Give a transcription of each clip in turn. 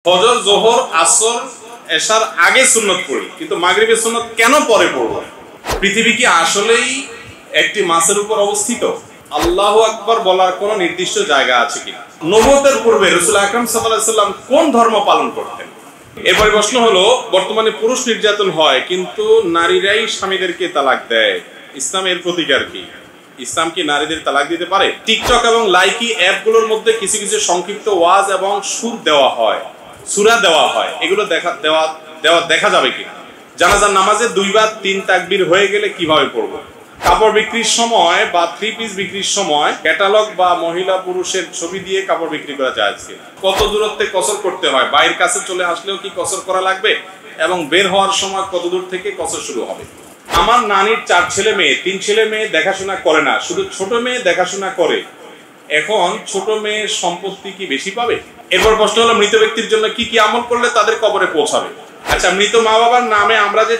ফজর, যোহর, আসর, এশার আগে সুন্নত পড়ি, কিন্তু মাগরিবের সুন্নত কেন পরে পড়ব? পৃথিবী কি আসলেই একটি মাসের উপর অবস্থিত? আল্লাহু আকবার বলার কোন নির্দিষ্ট জায়গা আছে কি? নবুয়তের পূর্বে রাসূল আকরাম সাল্লাল্লাহু আলাইহি সাল্লাম কোন ধর্ম পালন করতেন? এরপরে প্রশ্ন হলো, বর্তমানে পুরুষ নির্যাতন হয় কিন্তু নারীরাই স্বামীদেরকে তালাক দেয়, ইসলামের প্রতিকার কি? ইসলাম কি নারীদের তালাক দিতে পারে? টিকটক এবং লাইকি অ্যাপগুলোর মধ্যে কিছু কিছু সংক্ষিপ্ত ওয়াজ এবং সুর দেওয়া হয়, সূরা দেওয়া হয়, এগুলো দেখা যাবে কিনা? জানাজার নামাজে 2 বা 3 তাকবীর হয়ে গেলে কিভাবে পড়ব? কাপড় বিক্রির সময় বা 3 পিস বিক্রির সময় ক্যাটালগ বা মহিলা পুরুষের ছবি দিয়ে কাপড় বিক্রি করা যায় কিনা? কত দূরত্বে কসর করতে হয়? বাইরের কাছে চলে আসলেও কি কসর করা লাগবে? এবং বের হওয়ার সময় কত দূর থেকে কসর শুরু হবে? আমার নানির 4 ছেলে মেয়ে, 3 ছেলে মেয়ে দেখাশোনা করে না, শুধু ছোট মেয়ে দেখাশোনা করে, এখন ছোট মেয়ের সম্পত্তি কি বেশি পাবে? এরপর প্রশ্ন হলো, মৃত ব্যক্তির জন্য কি কি আমল করলে তাদের কবরে পৌঁছাবে? আচ্ছা, মৃত মা বাবার নামে আমরা যে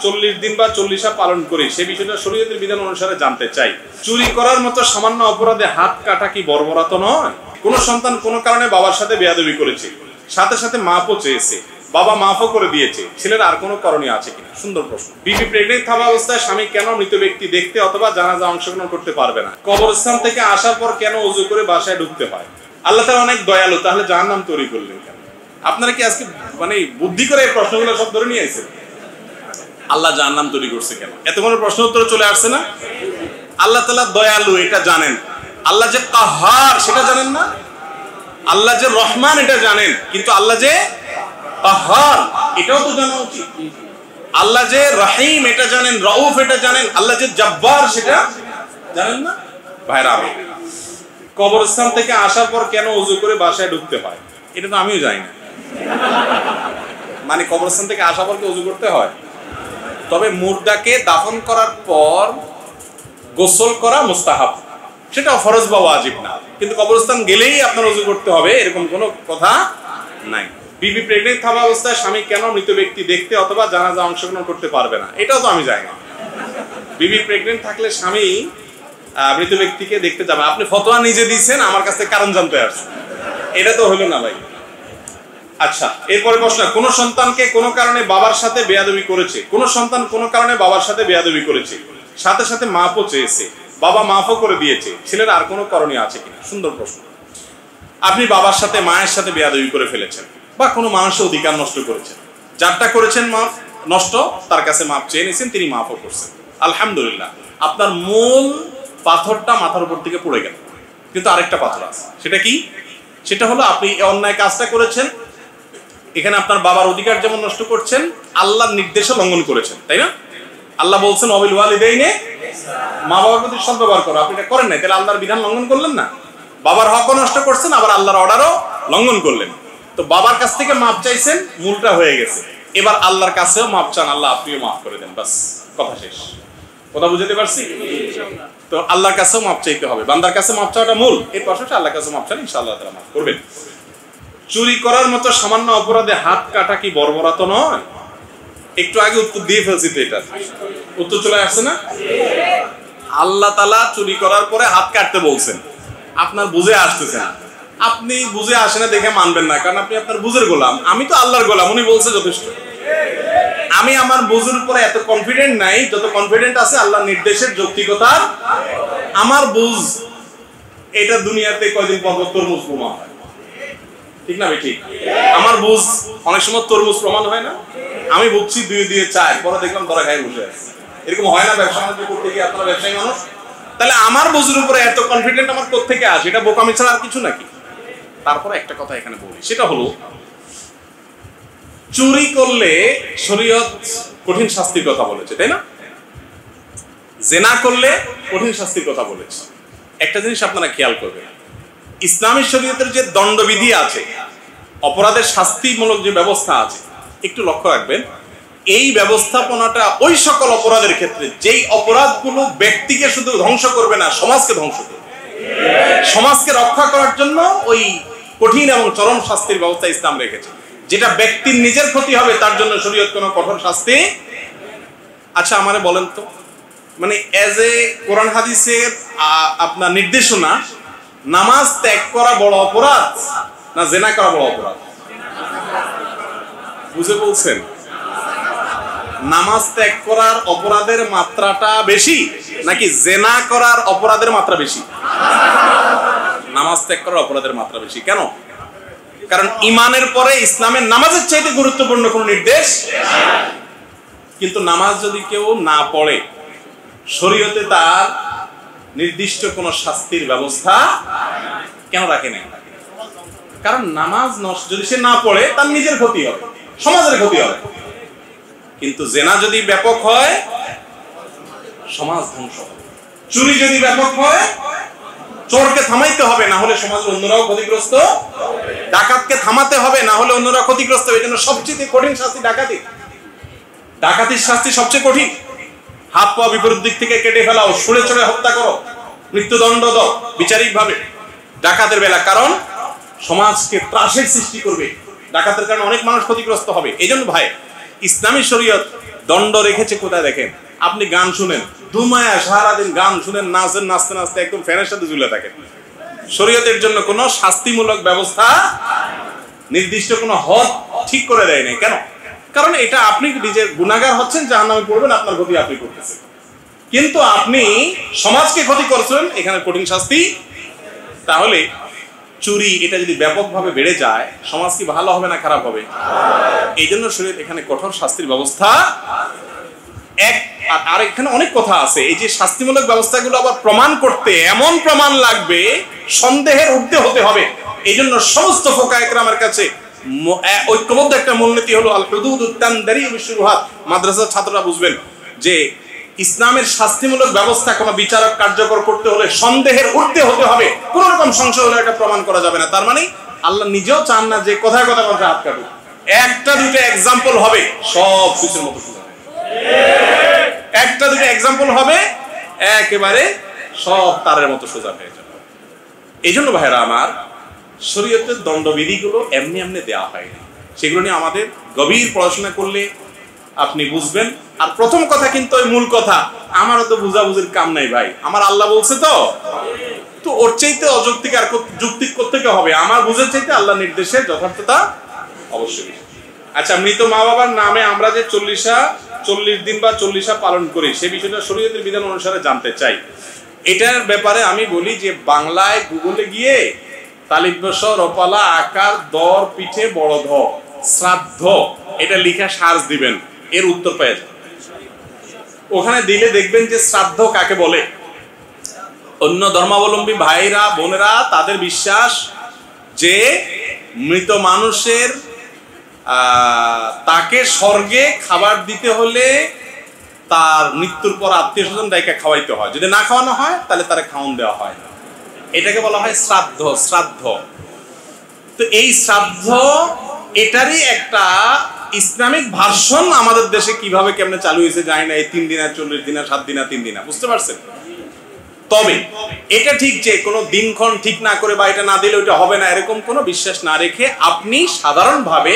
40 দিন বা 40 পালন করি, সে বিষয়টা শরীয়তের বিধান অনুসারে জানতে চাই। চুরি করার মতো সামান্য অপরাধে হাত কাটা কি বর্বরতা নয়? কোন সন্তান কোন কারণে বাবার সাথে বেয়াদবি করেছে, সাথে সাথে মাফও চেয়েছে, বাবা মাফও করে দিয়েছে, ছেলের আর কোনো করণীয় আছে কিনা? সুন্দর প্রশ্ন। বিবি প্রেগনেন্ট থাকা অবস্থায় স্বামী কেন মৃত ব্যক্তি দেখতে অথবা জানাজা অংশগ্রহণ করতে পারবে না? কবরস্থান থেকে আসার পর কেন ওযু করে বাসায় ঢুকতে হয়? আল্লাহ তাআলা অনেক দয়ালু, তাহলে জাহান্নাম তৈরি করলেন কেন? আপনারা কি আজকে বুদ্ধি করে এই প্রশ্নগুলো সব ধরে নিয়ে আইছেন? আল্লাহ জাহান্নাম তৈরি করছে কেন? এতগুলো প্রশ্ন উত্তর চলে আসছে না? আল্লাহ তাআলা দয়ালু এটা জানেন, আল্লাহ যে কাহার সেটা জানেন না, আল্লাহ যে রহমান এটা জানেন, কিন্তু আল্লাহ যে কাহার এটাও তো জানা উচিত। আল্লাহ যে রহিম এটা জানেন, রউফ এটা জানেন, আল্লাহ যে জব্বার সেটা জানেন না? ভাইরা, কবরস্থান থেকে আসার পর কেন ওযু করে বাসায় ঢুকতে হয়? এটা তো আমিও জানি না। কবরস্থান থেকে আসার পর কি ওযু করতে হয়? তবে মুর্দাকে দাফন করার পর গোসল করা মুস্তাহাব, সেটা ফরজ বা ওয়াজিব না, কিন্তু কবরস্থান গেলেই আপনার ওযু করতে হবে এরকম কোনো কথা নাই। বিবি প্রেগনেন্ট থাকা অবস্থায় স্বামী কেন মৃত ব্যক্তি দেখতে অথবা জানাজা অংশগ্রহণ করতে পারবে না? এটাও তো আমি জানি না। বিবি প্রেগনেন্ট থাকলে স্বামী মৃত ব্যক্তিকে দেখতে যাবে, আপনি ফতোয়া নিজে দিয়েছেন, আমার কাছে কারণ জানতে আসছেন, এটা তো হলো না ভাই। আচ্ছা, এরপরে প্রশ্ন, কোন সন্তানকে কোন কারণে বাবার সাথে বেয়াদবি করেছে, কোন সন্তান কোন কারণে বাবার সাথে বেয়াদবি করেছে, সাথে সাথে মাফও চেয়েছে, বাবা মাফও করে দিয়েছে, ছেলের আর কোনো করণীয় আছে কিনা? সুন্দর প্রশ্ন। আপনি বাবার সাথে মায়ের সাথে বেয়াদবি করে ফেলেছেন বা কোনো মানুষের অধিকার নষ্ট করেছেন, যারটা করেছেন মাফ নষ্ট, তার কাছে মাফ চেয়ে নিয়েছেন, তিনি মাফও করছেন, আলহামদুলিল্লাহ। আপনার মূল পাথরটা মাথার উপর থেকে পড়ে গেল, কিন্তু আরেকটা পাথর আছে, সেটা কি? সেটা হলো আপনি এই অন্যায় কাজটা করেছেন, এখানে আপনার বাবার অধিকার যেমন নষ্ট করছেন, আল্লাহর নির্দেশও লঙ্ঘন করেছেন, তাই না? আল্লাহ বলছেন ওয়াবিল ওয়ালিদাইনি, মা বাবার প্রতি সদ্ব্যবহার করো, আপনি এটা করেন নাই, তাহলে আল্লাহর বিধান লঙ্ঘন করলেন না? বাবার হকও নষ্ট করছেন, আবার আল্লাহর অর্ডারও লঙ্ঘন করলেন। তো বাবার কাছ থেকে মাপ চাইছেন, মূলটা হয়ে গেছে, এবার আল্লাহর কাছেও মাপ চান, আল্লাহ আপনিও মাফ করে দেন, বাস কথা শেষ। কথা বুঝতে পারছি? তো আল্লাহর কাছেও মাপ চাইতে হবে, বান্দার কাছে মাপ চাওয়াটা মূল, এর পাশাপাশি আল্লাহর কাছে মাপ চান, ইনশাআল্লাহ তাআলা মাফ করবেন। চুরি করার মতো সামান্য অপরাধে হাত কাটা কি বর্বরতা নয়? একটু আগে উত্তর দিয়ে ফেলছি তো, এটা উত্তর চলে আসছে না? আল্লাহ তাআলা চুরি করার পরে হাত কাটতে বলছেন, আপনার বুঝে আসতেছে না, আপনি বুঝে আসে না দেখে মানবেন না, কারণ আপনি আপনার বুঝের গোলাম, আমি তো আল্লাহর গোলাম, উনি বলছে যথেষ্ট। আমি আমার বুঝের উপরে এত কনফিডেন্ট নাই যত কনফিডেন্ট আছে আল্লাহর নির্দেশের যৌক্তিকতার। আমার বুঝ এটা দুনিয়াতে কয়দিন পর তরমুজ প্রমাণ হয়, ঠিক না? ঠিক, আমার বুঝ অনেক সময় তরমুজ প্রমাণ হয় না। আমি বুঝছি 2 দিয়ে 4, পরে দেখলাম ধরা খাই বসে আছে, এরকম হয় না ব্যবসা বাণিজ্য করতে গিয়ে? আপনারা ব্যবসায়ী মানুষ, তাহলে আমার বুঝের উপরে এত কনফিডেন্ট আমার কোত্থেকে আসে? এটা বোকামি ছাড়া আর কিছু নাকি? তারপরে একটা কথা এখানে বলি, সেটা হলো চুরি করলে শরীয়ত কঠিন শাস্তির কথা বলেছে, তাই না? জেনা করলে কঠিন শাস্তির কথা বলেছে। একটা জিনিস আপনারা খেয়াল করবেন, ইসলামী শরীয়তের যে দণ্ডবিধি আছে, অপরাধের শাস্তিমূলক যে ব্যবস্থা আছে, একটু লক্ষ্য রাখবেন, এই ব্যবস্থাপনাটা ওই সকল অপরাধের ক্ষেত্রে যেই অপরাধগুলো ব্যক্তিকে শুধু ধ্বংস করবে না, সমাজকে ধ্বংস করবে, সমাজকে রক্ষা করার জন্য ওই কঠিন এবং চরম শাস্তির ব্যবস্থা ইসলাম রেখেছে। যেটা ব্যক্তির নিজের ক্ষতি হবে তার জন্য শরীয়ত কোনো কঠোর শাস্তি। আচ্ছা, আমারে বলেন তো, এজ এ কোরআন হাদিসের আপনার নির্দেশনা, নামাজ ত্যাগ করা বড় অপরাধ না জেনা করা বড় অপরাধ? বুঝে বলছেন? নামাজ ত্যাগ করার অপরাধের মাত্রাটা বেশি নাকি জেনা করার অপরাধের মাত্রা বেশি? নামাজ ত্যাগ করার অপরাধের মাত্রা বেশি। কেন? কারণ ঈমানের পরে ইসলামের নামাজের চাইতে গুরুত্বপূর্ণ কোন নির্দেশ। কিন্তু নামাজ যদি কেউ না পড়ে, শরীয়তে তার নির্দিষ্ট কোন শাস্তির ব্যবস্থা কেন রাখে নাই? কারণ নামাজ যদি সে না পড়ে তার নিজের ক্ষতি হবে, সমাজের ক্ষতি হবে। কিন্তু জেনা যদি ব্যাপক হয় সমাজ ধ্বংস হবে। চুরি যদি ব্যাপক হয় চোরকে থামাইতে হবে, না হলে সমাজের অন্যরাও ক্ষতিগ্রস্ত। ডাকাতকে থামাতে হবে, না হলে অন্যরা ক্ষতিগ্রস্ত। এই জন্য সবচেয়ে কঠিন শাস্তি ডাকাতি। ডাকাতির শাস্তি সবচেয়ে কঠিন। হাত পা বিপরীত দিক থেকে কেটে ফেলাও, ছুঁড়ে ছুঁড়ে হত্যা করো, মৃত্যুদণ্ড দাও বিচারিক ভাবে ডাকাতের বেলা। কারণ সমাজকে ত্রাসের সৃষ্টি করবে, ডাকাতের কারণে অনেক মানুষ ক্ষতিগ্রস্ত হবে। এই জন্য ভাই ইসলামী শরীয়ত দণ্ড রেখেছে কোথায় দেখেন? আপনি গান শুনেন, দুমায়া সারাদিন গান শুনেন, নাচেন, নাচতে নাচতে একদম ফ্যানের সাথে ঝুলে থাকেন। শরীয়তের জন্য কোনো শাস্তিমূলক ব্যবস্থা নির্দিষ্ট কোনো হদ ঠিক করে দেয় নাই। কেন? কারণ এটা আপনি নিজে গুনাহগার হচ্ছেন, জাহান্নামে পড়বেন, আপনার ক্ষতি আপনি করতেছেন। কিন্তু আপনি সমাজকে ক্ষতি করছেন, এখানে কঠিন শাস্তি। তাহলে চুরি এটা যদি ব্যাপকভাবে বেড়ে যায় সমাজ কি ভালো হবে না খারাপ হবে? এই জন্য শরীয়ত এখানে কঠোর শাস্তির ব্যবস্থা। আর এখানে অনেক কথা আছে। এই যে শাস্তিমূলক ব্যবস্থাগুলো আবার প্রমাণ করতে এমন প্রমাণ লাগবে, সন্দেহের ঊর্ধ্বে হতে হবে। এই জন্য সমস্ত ফুকাহা ইকরামের কাছে ঐক্যবদ্ধ একটা মূলনীতি হলো আল হুদুদুত তানদারি বিশুরুহাত। মাদ্রাসার ছাত্ররা বুঝবেন যে ইসলামের শাস্তিমূলক ব্যবস্থা কোনো বিচারক কার্যকর করতে হলে সন্দেহের ঊর্ধ্বে হতে হবে। কোন রকম সংশয় হলে এটা প্রমাণ করা যাবে না। তার মানে আল্লাহ নিজেও চান না যে কথায় কথা কথা হাত কাটুক। একটা দুটো এক্সাম্পল হবে সব কিছুর মতো সোজা, একটা দুটো এক্সাম্পল হবে একেবারে সব তারের মতো সোজা হয়ে যাবে। এই জন্য ভাইরা আমার, শরীয়তের দণ্ডবিধিগুলো এমনি এমনি দেওয়া হয়নি। সেগুলো নিয়ে আমাদের গভীর পড়াশোনা করলে আপনি বুঝবেন। আর প্রথম কথা কিন্তু ওই মূল কথা, আমারও তো বুঝাবুঝির কাম নাই ভাই, আমার আল্লাহ বলছে তো ওর চাইতে অযৌক্তিক আর যৌক্তিক করতে হবে। আমার বুঝের চাইতে আল্লাহ নির্দেশের যথার্থতা অবশ্যই। আচ্ছা, মৃত মা বাবার নামে আমরা যে 40 দিন বা 40 পালন করি, সে বিষয়টা শরীয়তের বিধান অনুসারে জানতে চাই। এটার ব্যাপারে আমি বলি যে বাংলায় গুগলে গিয়ে তালিব্যস রপালা আকার দর পিঠে বড় ধ শ্রাদ্ধ এটা লিখে সার্চ দিবেন, এর উত্তর পেয়ে যাবেন। ওখানে দিলে দেখবেন যে শ্রাদ্ধ কাকে বলে। অন্য ধর্মাবলম্বী ভাইরা বোনেরা তাদের বিশ্বাস যে মৃত মানুষের তাকে স্বর্গে খাবার দিতে হলে তার মৃত্যুর পর আত্মীয় স্বজন ডাইকা খাওয়াইতে হয়, যদি না খাওয়ানো হয় তাহলে তারা খাওয়ান দেওয়া হয় না। এটাকে বলা হয় শ্রাদ্ধ। শ্রাদ্ধ তো এই শ্রাদ্ধ এটারই একটা ইসলামিক ভার্সন আমাদের দেশে কিভাবে কেমনে চালু হয়েছে জানি না। এই 3 দিন আর 40 দিন আর 7 দিন আর 3 দিন, বুঝতে পারছেন? তবে এটা ঠিক যে কোনো দিনক্ষণ ঠিক না করে বা এটা না দিলে ওইটা হবে না এরকম কোনো বিশ্বাস না রেখে আপনি সাধারণভাবে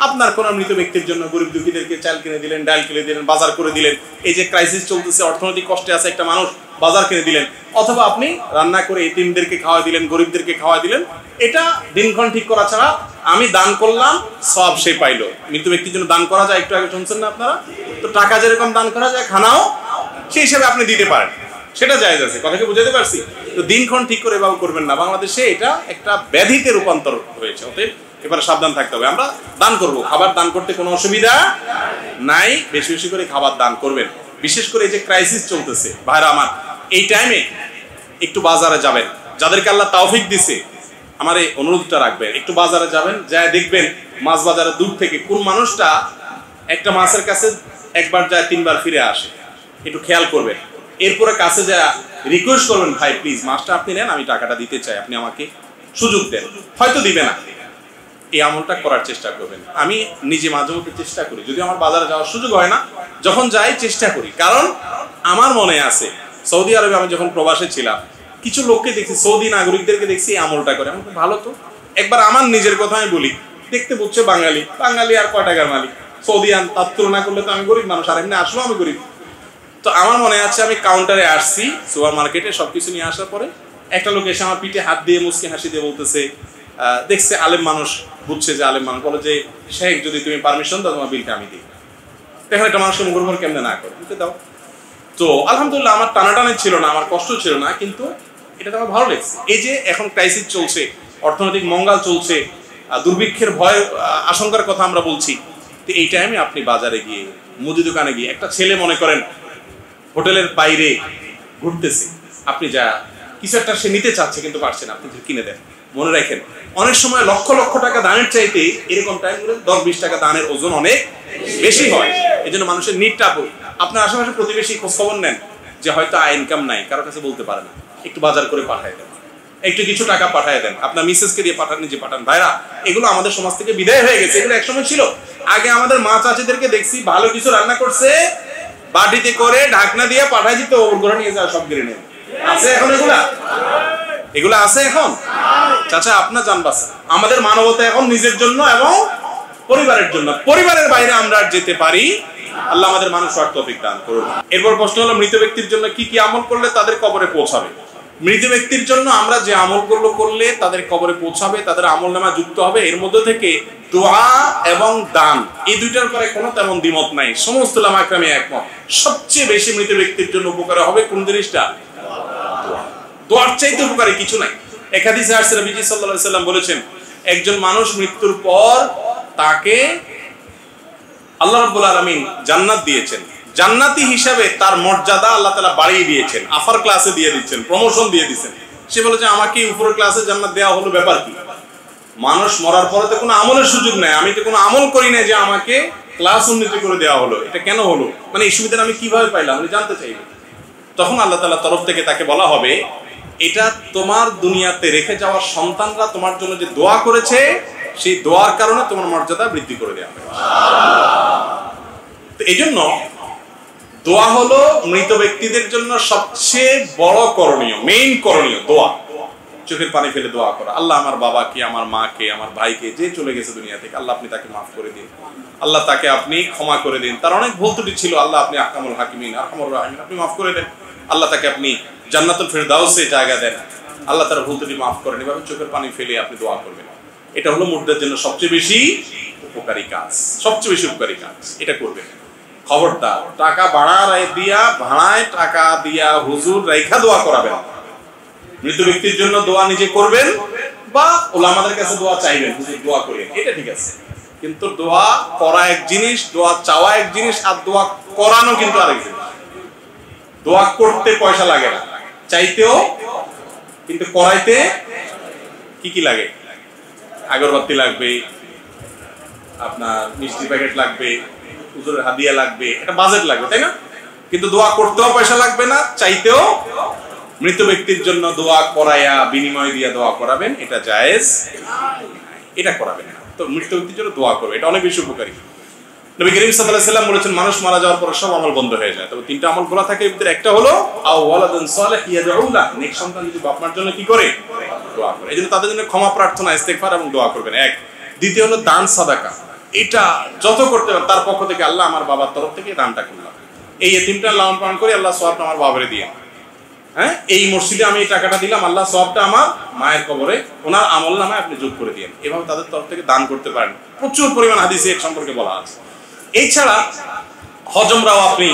আপনার কোনো মৃত ব্যক্তির জন্য গরিব দুঃখীদেরকে চাল কিনে দিলেন, ডাল কিনে দিলেন, বাজার করে দিলেন। এই যে ক্রাইসিস চলতেছে, অর্থনৈতিক কষ্টে আছে একটা মানুষ, বাজার কিনে দিলেন। অথবা আপনি রান্না করে এতিমদেরকে খাওয়া দিলেন, গরিবদেরকে খাওয়া দিলেন। এটা দিনক্ষণ ঠিক করা ছাড়া আমি দান করলাম সব সে পাইলো। মৃত ব্যক্তির জন্য দান করা যায়, একটু আগে শুনছেন না আপনারা? তো টাকা যেরকম দান করা যায় খানাও সেই হিসাবে আপনি দিতে পারেন, সেটা জায়েজ আছে। কথাকে বুঝাতে পারছি? তো দিনক্ষণ ঠিক করে এভাবে করবেন না। বাংলাদেশে এটা একটা ব্যাধিতে রূপান্তর হয়েছে। অতএব এবারে সাবধান থাকতে হবে। আমরা দান করব, খাবার দান করতে কোনো অসুবিধা নাই। বেশি বেশি করে খাবার দান করবেন। বিশেষ করে এই যে ক্রাইসিস চলতেছে ভাইরা আমার, এই টাইমে একটু বাজারে যাবেন। যাদেরকে আল্লাহ তৌফিক দিছে আমার এই অনুরোধটা রাখবেন, একটু বাজারে যাবেন, যায় দেখবেন মাছ বাজারে দূর থেকে কোন মানুষটা একটা মাছের কাছে একবার যায় 3 বার ফিরে আসে, একটু খেয়াল করবেন। এরপরে কাছে যা রিকোয়েস্ট করবেন, ভাই প্লিজ মাছটা আপনি নেন, আমি টাকাটা দিতে চাই, আপনি আমাকে সুযোগ দেন। হয়তো দিবে না, এই আমলটা করার চেষ্টা করবেন। আমি নিজে মাঝে মধ্যে চেষ্টা করি, যদি আমার বাজারে যাওয়ার সুযোগ হয় না, যখন যাই চেষ্টা করি। কারণ আমার মনে আছে সৌদি আরবে আমি যখন প্রবাসে ছিলাম, কিছু লোককে দেখছি, সৌদি নাগরিকদেরকে দেখছি এই আমলটা করে। আমি ভালো তো। একবার আমার নিজের কথা আমি বলি, দেখতে বুঝছে বাঙালি, বাঙালি আর কয় টাকার মালিক, সৌদিয়ান, তার তুলনা করলে তো আমি গরিব মানুষ, আর এমনি আসলেও আমি গরিব। তো আমার মনে আছে আমি কাউন্টারে আসছি সুপার মার্কেটে, সবকিছু নিয়ে আসার পরে একটা লোক এসে আমার পিঠে হাত দিয়ে মুচকি হাসি দিয়ে বলতেছে, দেখছে আলেম মানুষ, বুঝছে যে আলেম মানুষ, বলে যে শেখ যদি তুমি পারমিশন দাও তোমার বিলটা আমি দিই। এখন একটা মানুষকে মুখের উপর কেমনে না করে দিতে দাও। তো আলহামদুলিল্লাহ আমার টানাটানি ছিল না, আমার কষ্ট ছিল না, কিন্তু এটা তো আমার ভালো লেগেছে। এই যে এখন ক্রাইসিস চলছে, অর্থনৈতিক মঙ্গল চলছে, দুর্ভিক্ষের ভয় আশঙ্কার কথা আমরা বলছি, তো এই টাইমে আপনি বাজারে গিয়ে মুদি দোকানে গিয়ে একটা ছেলে মনে করেন হোটেলের বাইরে ঘুরতেছে, আপনি যা কিছু একটা সে নিতে চাচ্ছে কিন্তু পারছেন, আপনি কিনে দেন। মনে রাখেন অনেক সময় লক্ষ লক্ষ টাকা দানের চাইতে এরকম টাইমগুলো 10-20 টাকা দানের ওজন অনেক বেশি হয়। এই জন্য মানুষের নিডটা, আপনার আশেপাশে প্রতিবেশী খোঁজ খবর নেন যে হয়তো আয় ইনকাম নাই, কারো কাছে বলতে পারে না, একটু বাজার করে পাঠায় দেন, একটু কিছু টাকা পাঠায় দেন, আপনার মিসেসকে দিয়ে পাঠান, নিজে পাঠান। ভাইরা, এগুলো আমাদের সমাজ থেকে বিদায় হয়ে গেছে, এগুলো একসময় ছিল। আগে আমাদের মা চাচিদেরকে দেখছি ভালো কিছু রান্না করছে, বাটিতে করে ঢাকনা দিয়ে পাঠায় দিত, ওর ঘরে নিয়ে যাওয়া সব গিরে নেন। আছে এখন এগুলা? এগুলা আছে এখন? চাচা আপনার জান বাঁচা। আমাদের মানবতা এখন নিজের জন্য এবং পরিবারের জন্য, পরিবারের বাইরে আমরা যেতে পারি। আল্লাহ আমাদের মানুষ তৌফিক দান করুন। এরপর প্রশ্ন হলো মৃত ব্যক্তির জন্য কি কি আমল করলে তাদের কবরে পৌঁছাবে? মৃত ব্যক্তির জন্য আমরা যে আমলগুলো করলে তাদের কবরে পৌঁছাবে, তাদের আমলনামা যুক্ত হবে, এর মধ্যে থেকে দোয়া এবং দান, এই দুইটার পরে কোনো তেমন দ্বিমত নাই, সমস্ত উলামা একরামে একমত। সবচেয়ে বেশি মৃত ব্যক্তির জন্য উপকার হবে কোন জিনিসটা? দোয়ার চাইতে উপকারী কিছু নাই। এক হাদিসে আসছে নবী সাল্লাল্লাহু আলাইহি ওয়াসাল্লাম বলেছেন, একজন মানুষ মৃত্যুর পর তাকে আল্লাহ রাব্বুল আলামিন জান্নাত দিয়েছেন, জান্নাতি হিসাবে তার মর্যাদা আল্লাহ তাআলা বাড়িয়ে দিয়েছেন, আফার ক্লাসে দিয়ে দিচ্ছেন, প্রমোশন দিয়ে দিচ্ছেন। সে বলে যে আমাকে উপরের ক্লাসে জান্নাত দেওয়া হলো, ব্যাপার কি? মানুষ মরার পরে তো কোনো আমলের সুযোগ নাই, আমি তো কোনো আমল করি না যে আমাকে ক্লাস উন্নতি করে দেওয়া হলো, এটা কেন হলো, মানে এই সুবিধাটা আমি কিভাবে পাইলাম, আমি জানতে চাইব। তখন আল্লাহ তাআলার তরফ থেকে তাকে বলা হবে, এটা তোমার দুনিয়াতে রেখে যাওয়া সন্তানরা তোমার জন্য যে দোয়া করেছে, সেই দোয়ার কারণে তোমার মর্যাদা বৃদ্ধি করে দেওয়া হবে। তো এই জন্য দোয়া হলো মৃত ব্যক্তিদের জন্য সবচেয়ে বড় করণীয়, মেইন করণীয় দোয়া। চোখের পানি ফেলে দোয়া করা, আল্লাহ আমার বাবাকে, আমার মাকে, আমার ভাইকে, যে চলে গেছে দুনিয়া থেকে, আল্লাহ আপনি তাকে মাফ করে দিন, আল্লাহ তাকে আপনি ক্ষমা করে দিন, তার অনেক ভুল ত্রুটি ছিল, আল্লাহ আপনি আহকামুল হাকিমিন আরহামুর রাহিমিন, আপনি মাফ করে দেন, আল্লাহ তাকে আপনি জান্নাতুল ফিরদাউসে জায়গা দেন, আল্লাহ তার ভুল ত্রুটি মাফ করেন। এভাবে চোখের পানি ফেলে আপনি দোয়া করবেন। এটা হলো মুর্দার জন্য সবচেয়ে বেশি উপকারী কাজ, সবচেয়ে বেশি উপকারী কাজ, এটা করবেন। খবরদার টাকা ভাড়ায় টাকা দিয়া হুজুর রাইখা দোয়া করাবেন। মৃত ব্যক্তির জন্য দোয়া নিজে করবেন বা ওলামাদের কাছে দোয়া চাইবেন, হুজুর দোয়া করেন, এটা ঠিক আছে। কিন্তু দোয়া করা এক জিনিস, দোয়া চাওয়া এক জিনিস, আর দোয়া করানো কিন্তু আরেক জিনিস। দোয়া করতে পয়সা লাগে না, চাইতেও, কিন্তু করাইতে কি কি লাগে? আগরবাতি লাগবে, আপনার মিষ্টি প্যাকেট লাগবে, হুজুরের হাদিয়া লাগবে, একটা বাজেট লাগবে, তাই না? কিন্তু দোয়া করতেও পয়সা লাগবে না, চাইতেও। মৃত ব্যক্তির জন্য দোয়া করায়া বিনিময় দিয়া দোয়া করাবেন, এটা জায়েজ, এটা করাবেন না। তো মৃত ব্যক্তির জন্য দোয়া করবে, এটা অনেক বেশি উপকারী। নবী করিম সাল্লাল্লাহু আলাইহি ওয়াসাল্লাম বলেছেন, মানুষ মারা যাওয়ার পর সব আমল বন্ধ হয়ে যায়, তবে তিনটা আমল খোলা থাকে। এর ভিতরে একটা হলো আও ওয়ালাদুন সালিহ ইয়াদউ লাহ, নেক সন্তান যদি বাপ মার জন্য কি করে? দোয়া করে। এজন্য তাদের জন্য ক্ষমা প্রার্থনা, ইস্তেগফার এবং দোয়া করবেন। এক। দ্বিতীয় হলো দান সাদাকা, এটা যত করতে পারেন তার পক্ষ থেকে, আল্লাহ আমার বাবার তরফ থেকে দানটা করলাম, এই এতিমটা লালন পালন করে আল্লাহ সওয়াবটা আমার বাবারে দিয়ে, হ্যাঁ, এই মসজিদে আমি এই টাকাটা দিলাম, আল্লাহ সওয়াবটা আমার মায়ের কবরে, ওনার আমলনামায় আপনি যোগ করে দিয়েন। এভাবে তাদের তরফ থেকে দান করতে পারেন। প্রচুর পরিমাণ হাদিসে এর সম্পর্কে বলা আছে। এছাড়া হজমরাও আপনি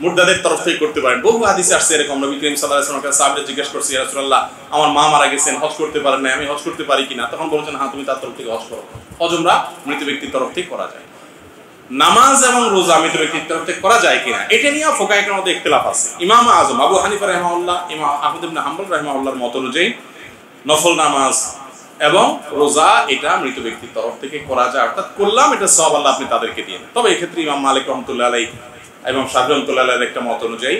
মুর্দাদের তরফ থেকে করতে পারেন। বহু হাদিসে আসছে এরকম। নবী করিম সাল্লাল্লাহু আলাইহি ওয়াসাল্লাম সাহাবীরা জিজ্ঞেস করছে, ইয়া রাসূলুল্লাহ, আমার মা মারা গেছেন, হজ করতে পারেন না, আমি হজ করতে পারি কিনা? তখন বলেছেন, হ্যাঁ, তুমি তার তরফ থেকে হজ করো। হজমরা মৃত ব্যক্তির তরফ থেকে করা যায়। নামাজ এবং রোজা মৃত ব্যক্তির তরফ থেকে করা যায় কিনা, এটা নিয়ে ফুকাহাদের মধ্যে ইখতিলাফ আছে। ইমাম আযম আবু হানিফা রাহিমাহুল্লাহ, ইমাম আহমদ ইবনে হাম্বল রাহিমাহুল্লাহর মত অনুযায়ী নফল নামাজ এবং রোজা এটা মৃত ব্যক্তির তরফ থেকে করা যায়, অর্থাৎ করলাম, এটা সওয়াব আল্লাহ আপনি তাদেরকে দিন। তবে এই ক্ষেত্রে ইমাম মালিক রাহমাতুল্লাহ আলাইহি এবং শাফিঈ রাহমাতুল্লাহ আলাইহির একটা মত অনুযায়ী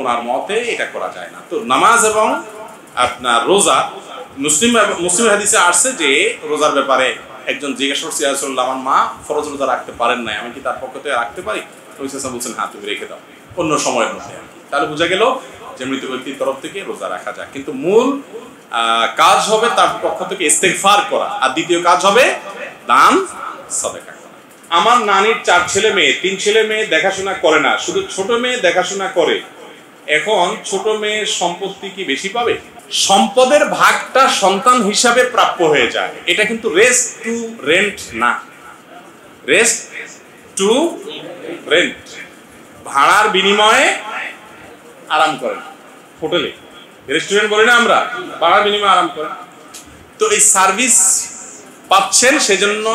ওনার মতে এটা করা যায় না। তো নামাজ এবং আপনার রোজা, মুসলিম হাদিসে আসছে যে রোজার ব্যাপারে একজন জিজ্ঞাসা করছে, ইয়া রাসূলুল্লাহ, আমার মা ফরজ রোজা রাখতে পারেন না, আমি কি তার পক্ষ থেকে রাখতে পারি? নবী সাল্লাল্লাহু আলাইহি ওয়াসাল্লাম বলছেন, হ্যাঁ, তুমি রেখে দাও অন্য সময়ের মধ্যে। তাহলে বোঝা গেল যে মৃত ব্যক্তির তরফ থেকে রোজা রাখা যায়, কিন্তু মূল কাজ হবে তার পক্ষ থেকে ইস্তেগফার করা, আর দ্বিতীয় কাজ হবে দান সাদাকা করা। আমার নানির 4 ছেলে মেয়ে, 3 ছেলে মেয়ে দেখাশোনা করে না, শুধু ছোট মেয়ে দেখাশোনা করে, এখন ছোট মেয়ের সম্পত্তি কি বেশি পাবে? সম্পদের ভাগটা সন্তান হিসাবে প্রাপ্য হয়ে যায়, এটা কিন্তু রেস্ট টু রেন্ট না, রেস্ট টু রেন্ট, ভাড়ার বিনিময়ে আরাম করেন। হোটেলে রেস্টুরেন্ট বলি না আমরা, ভাড়ার বিনিময়ে আরাম করেন। তো এই সার্ভিস পাচ্ছেন সেজন্য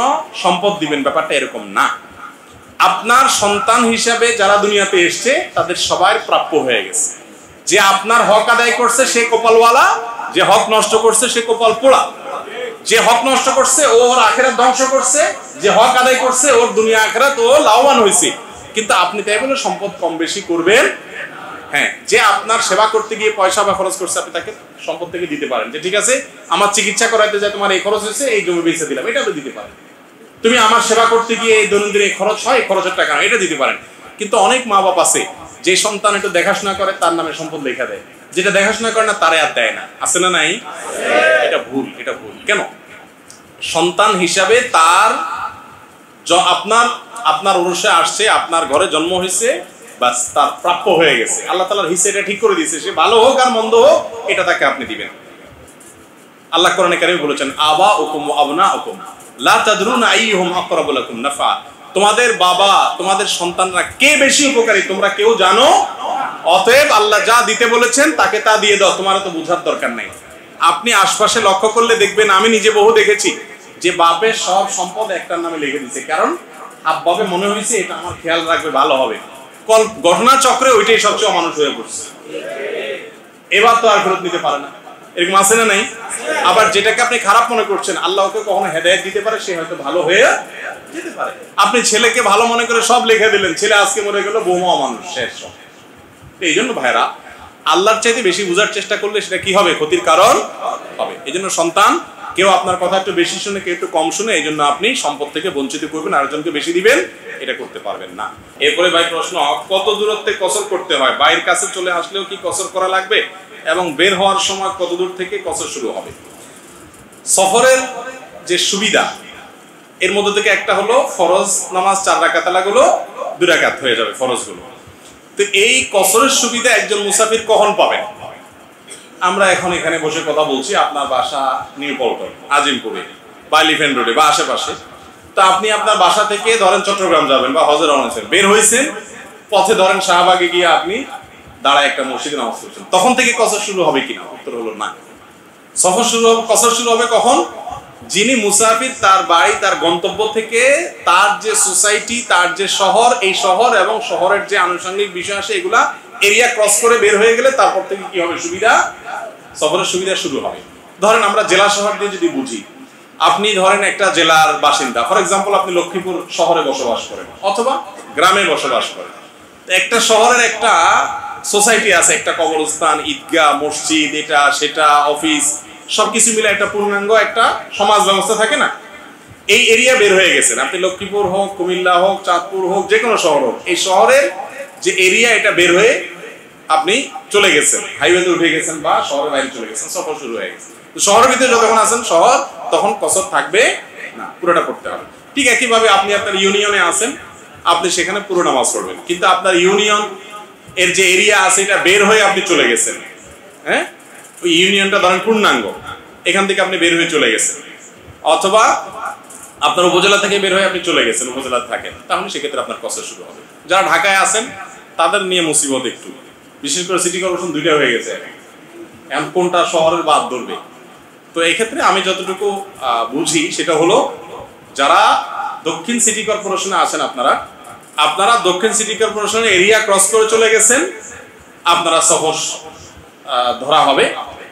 সম্পদ দিবেন, ব্যাপারটা এরকম না। আপনার সন্তান হিসাবে যারা দুনিয়াতে এসছে তাদের সবাই প্রাপ্য হয়ে গেছে। যে আপনার হক আদায় করছে সে কপালওয়ালা, যে হক নষ্ট করছে সে কপাল পোড়া। যে হক নষ্ট করছে ওর আখিরাত ধ্বংস করছে, যে হক আদায় করছে ওর দুনিয়া আখিরাত ও লাভবান হয়েছে। কিন্তু আপনি তাই বলে সম্পদ কম বেশি করবেন? হ্যাঁ, যে আপনার সেবা করতে গিয়ে পয়সা বা খরচ করছে আপনি তাকে সম্পদ থেকে দিতে পারেন, যে ঠিক আছে আমার চিকিৎসা করাইতে যায় তোমার এই খরচ হয়েছে, এই জমি বেচে দিলাম, এটা আপনি দিতে পারেন। তুমি আমার সেবা করতে গিয়ে এই দৈনন্দিন এই খরচ হয়, এই খরচের টাকা এটা দিতে পারেন। কিন্তু অনেক মা বাপ আছে যে সন্তান একটু দেখাশোনা করে তার নামে সম্পদ লেখা দেয়, যেটা দেখাশোনা করে না তারে আর দেয় না। আছে না নাই? এটা ভুল, এটা ভুল। কেন? সন্তান হিসাবে তার আপনার ওরসে আসছে, আপনার ঘরে জন্ম হয়েছে, বাস তার প্রাপ্য হয়ে গেছে। আল্লাহ তাআলার হিসা এটা ঠিক করে দিয়েছে, সে ভালো হোক আর মন্দ হোক এটা তাকে আপনি দিবেন। আল্লাহ কোরআনে কারিমে বলেছেন আবাউকুম ওয়া আবনাউকুম লা তাদরুনা আইয়ুহুম আকরাবু লাকুম নাফা, তোমাদের বাবা তোমাদের সন্তানরা কে বেশি উপকারী তোমরা কেউ জানো, অতএব আল্লাহ যা দিতে বলেছেন তাকে তা দিয়ে দাও, তোমার তো বোঝার দরকার নাই। আপনি আশপাশে লক্ষ্য করলে দেখবেন, আমি নিজে বহু দেখেছি যে বাপের সব সম্পদ একটার নামে লিখে দিয়েছে, কারণ আব্বাবে মনে হয়েছে এটা আমার খেয়াল রাখবে, ভালো হবে। ঘটনা চক্রে ওইটাই সবচেয়ে অমানুষ হয়ে পড়ছে, এবার তো আর ফেরত নিতে পারে না। এরকম আছে না নাই? আবার যেটাকে আপনি খারাপ মনে করছেন আল্লাহকে কখনো হেদায়েত দিতে পারে, সে হয়তো ভালো হয়ে যেতে পারে। আপনি ছেলেকে ভালো মনে করে সব লিখে দিলেন, ছেলে আজকে মরে গেল, বৌমা অমানুষ, শেষ সব। এই জন্য ভাইরা আল্লাহর চাইতে বেশি বোঝার চেষ্টা করলে সেটা কি হবে? ক্ষতির কারণ হবে। এই জন্য সন্তান কেউ আপনার কথা একটু বেশি শুনে কেউ একটু কম শুনে, এই জন্য আপনি সম্পদ থেকে বঞ্চিত করবেন, আরেকজনকে বেশি দিবেন, এটা করতে পারবেন না। এরপরে ভাই প্রশ্ন, কত দূরত্বে কসর করতে হয়? বাইরের কাছে চলে আসলেও কি কসর করা লাগবে? এবং বের হওয়ার সময় কত দূর থেকে কসর শুরু হবে? সফরের যে সুবিধা এর মধ্যে থেকে একটা হলো ফরজ নামাজ 4 রাকাত লাগলো 2 রাকাত হয়ে যাবে ফরজগুলো। তো এই কসরের সুবিধা একজন মুসাফির কখন পাবেন? আমরা এখন এখানে বসে কথা বলছি, আপনার বাসা নিউ পল্টন, আজিমপুরে বা এলিফ্যান্ট রোডে বা আশেপাশে। তো আপনি আপনার বাসা থেকে ধরেন চট্টগ্রাম যাবেন বা হজে রওনা হয়েছেন, বের হয়েছেন, পথে ধরেন শাহবাগে গিয়ে আপনি দাঁড়ায় একটা মসজিদে নামাজ পড়ছেন, তখন থেকে কসর শুরু হবে কিনা? উত্তর হলো না। কসর শুরু হবে কখন? যিনি মুসাফির তার বাড়ি তার গন্তব্য থেকে তার যে সোসাইটি, তার যে শহর, এই শহর এবং শহরের যে আনুষঙ্গিক বিষয় আসে এগুলা এরিয়া ক্রস করে বের হয়ে গেলে তারপর থেকে কি হবে? সুবিধা, সফরের সুবিধা শুরু হবে। ধরেন আমরা জেলা শহর দিয়ে যদি বুঝি, আপনি ধরেন একটা জেলার বাসিন্দা, ফর এক্সাম্পল আপনি লক্ষ্মীপুর শহরে বসবাস করেন অথবা গ্রামে বসবাস করেন। একটা শহরের একটা সোসাইটি আছে, একটা কবরস্থান, ঈদগাহ, মসজিদ, এটা সেটা, অফিস, সবকিছু মিলে একটা পূর্ণাঙ্গ একটা সমাজ ব্যবস্থা থাকে না? এই এরিয়া বের হয়ে গেছেন আপনি, লক্ষ্মীপুর হোক, কুমিল্লা হোক, চাঁদপুর হোক, যে কোনো শহর হোক, এই শহরের যে এরিয়া এটা বের হয়ে আপনি চলে গেছেন, হাইওয়েতে উঠে গেছেন বা শহরের বাইরে চলে গেছেন, সফর শুরু হয়ে গেছে। তো শহরের ভিতরে যতক্ষণ আছেন শহর, তখন কসর থাকবে না, পুরোটা পড়তে হবে। ঠিক একইভাবে আপনি আপনার ইউনিয়নে আছেন, আপনি সেখানে পুরো নামাজ পড়বেন, কিন্তু আপনার ইউনিয়ন এর যে এরিয়া আছে এটা বের হয়ে আপনি চলে গেছেন, হ্যাঁ, ওই ইউনিয়নটা ধরেন পূর্ণাঙ্গ, এখান থেকে আপনি বের হয়ে চলে গেছেন, অথবা আপনার উপজেলা থেকে বের হয়ে আপনি চলে গেছেন, উপজেলা থাকেন, তাহলে সেক্ষেত্রে আপনার কসর শুরু হবে। যারা ঢাকায় আছেন তাদের নিয়ে মুসিবত একটু, বিশেষ করে সিটি কর্পোরেশন 2টা হয়ে গেছে, এখন কোনটা শহরের বাদ ধরবে? তো এই ক্ষেত্রে আমি যতটুকু বুঝি সেটা হলো, যারা দক্ষিণ সিটি কর্পোরেশনে আছেন আপনারা দক্ষিণ সিটি কর্পোরেশনের এরিয়া ক্রস করে চলে গেছেন, আপনারা সফর ধরা হবে।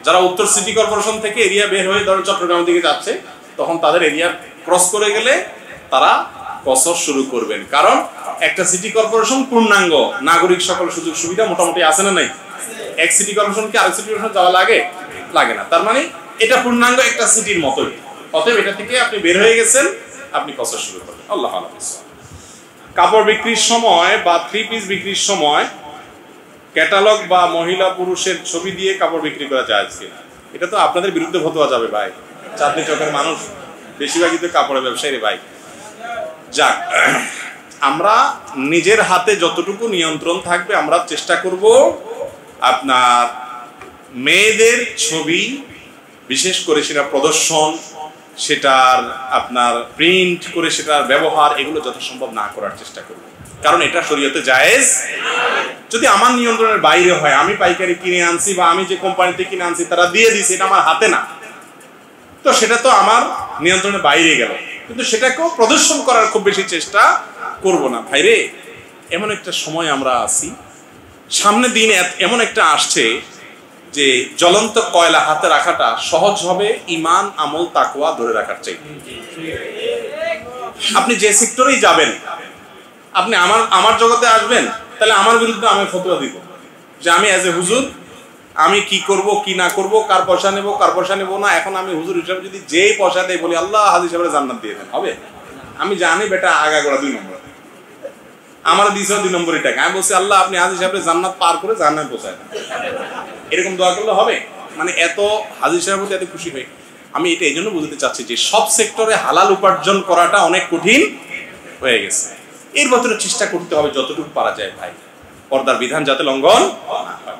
যারা উত্তর সিটি কর্পোরেশন থেকে এরিয়া বের হয়ে ধরেন চট্টগ্রামের দিকে যাচ্ছে, তখন তাদের এরিয়া ক্রস করে গেলে তারা কসর শুরু করবেন। কারণ একটা সিটি কর্পোরেশন পূর্ণাঙ্গ, নাগরিক সকল সুযোগ সুবিধা মোটামুটি আছে না নাই? এক সিটি কর্পোরেশনকে আরেক সিটি কর্পোরেশন যাওয়া লাগে না, তার মানে এটা পূর্ণাঙ্গ একটা সিটির মতোই। অতএব এটা থেকে আপনি বের হয়ে গেছেন, আপনি কসর শুরু করবেন। আল্লাহ হাফেজ। কাপড় বিক্রির সময় বা 3 পিস বিক্রির সময় ক্যাটালগ বা মহিলা পুরুষের ছবি দিয়ে কাপড় বিক্রি করা যায় কিনা? এটা তো আপনাদের বিরুদ্ধে ফতোয়া যাবে ভাই, চাঁদনি চকের মানুষ বেশিরভাগই তো কাপড়ের ব্যবসায়ী রে ভাই। যাক, আমরা নিজের হাতে যতটুকু নিয়ন্ত্রণ থাকবে আমরা চেষ্টা করব আপনার মেয়েদের ছবি, বিশেষ করে সেটা প্রদর্শন, সেটার আপনার প্রিন্ট করে সেটার ব্যবহার, এগুলো যথাসম্ভব না করার চেষ্টা করব, কারণ এটা শরীয়তে জায়েজ। যদি আমার নিয়ন্ত্রণের বাইরে হয়, আমি পাইকারি কিনে আনছি বা আমি যে কোম্পানিতে কিনে আনছি তারা দিয়ে দিছে, এটা আমার হাতে না, তো সেটা তো আমার নিয়ন্ত্রণের বাইরে গেল, কিন্তু সেটাকেও প্রদর্শন করার খুব বেশি চেষ্টা করব না। ভাইরে, এমন একটা সময় আমরা আছি, সামনের দিন এমন একটা আসছে যে জ্বলন্ত কয়লা হাতে রাখাটা সহজ হবে ঈমান, আমল, তাকওয়া ধরে রাখার চাইতে। আপনি যে সেক্টরেই যাবেন, আপনি আমার জগতে আসবেন, তাহলে আমার বিরুদ্ধে আমি ফতোয়া দিব যে আমি অ্যাজ এ হুজুর আমি কি করব কি না করব, কার পয়সা নেব কার পয়সা নেব না। এখন আমি হুজুর হিসাবে যদি যেই পয়সা দেয় বলি আল্লাহ হাজি সাহেবের জান্নাত দিয়ে দেন, হবে? আমি জানি বেটা আগাগোড়া 2 নম্বর, আমার দিয়েছে 2 নম্বরের টাকা, আমি বলছি আল্লাহ আপনি হাজি সাহেবের জান্নাত পার করে জান্নাত পৌঁছায় দেন, এরকম দোয়া করলে হবে? মানে এত হাজি সাহেবের প্রতি এত খুশি হয়ে। আমি এটা এই জন্য বুঝতে চাচ্ছি যে সব সেক্টরে হালাল উপার্জন করাটা অনেক কঠিন হয়ে গেছে। এর ভিতরে চেষ্টা করতে হবে যতটুকু পারা যায় ভাই, পর্দার বিধান যাতে লঙ্ঘন না হয়।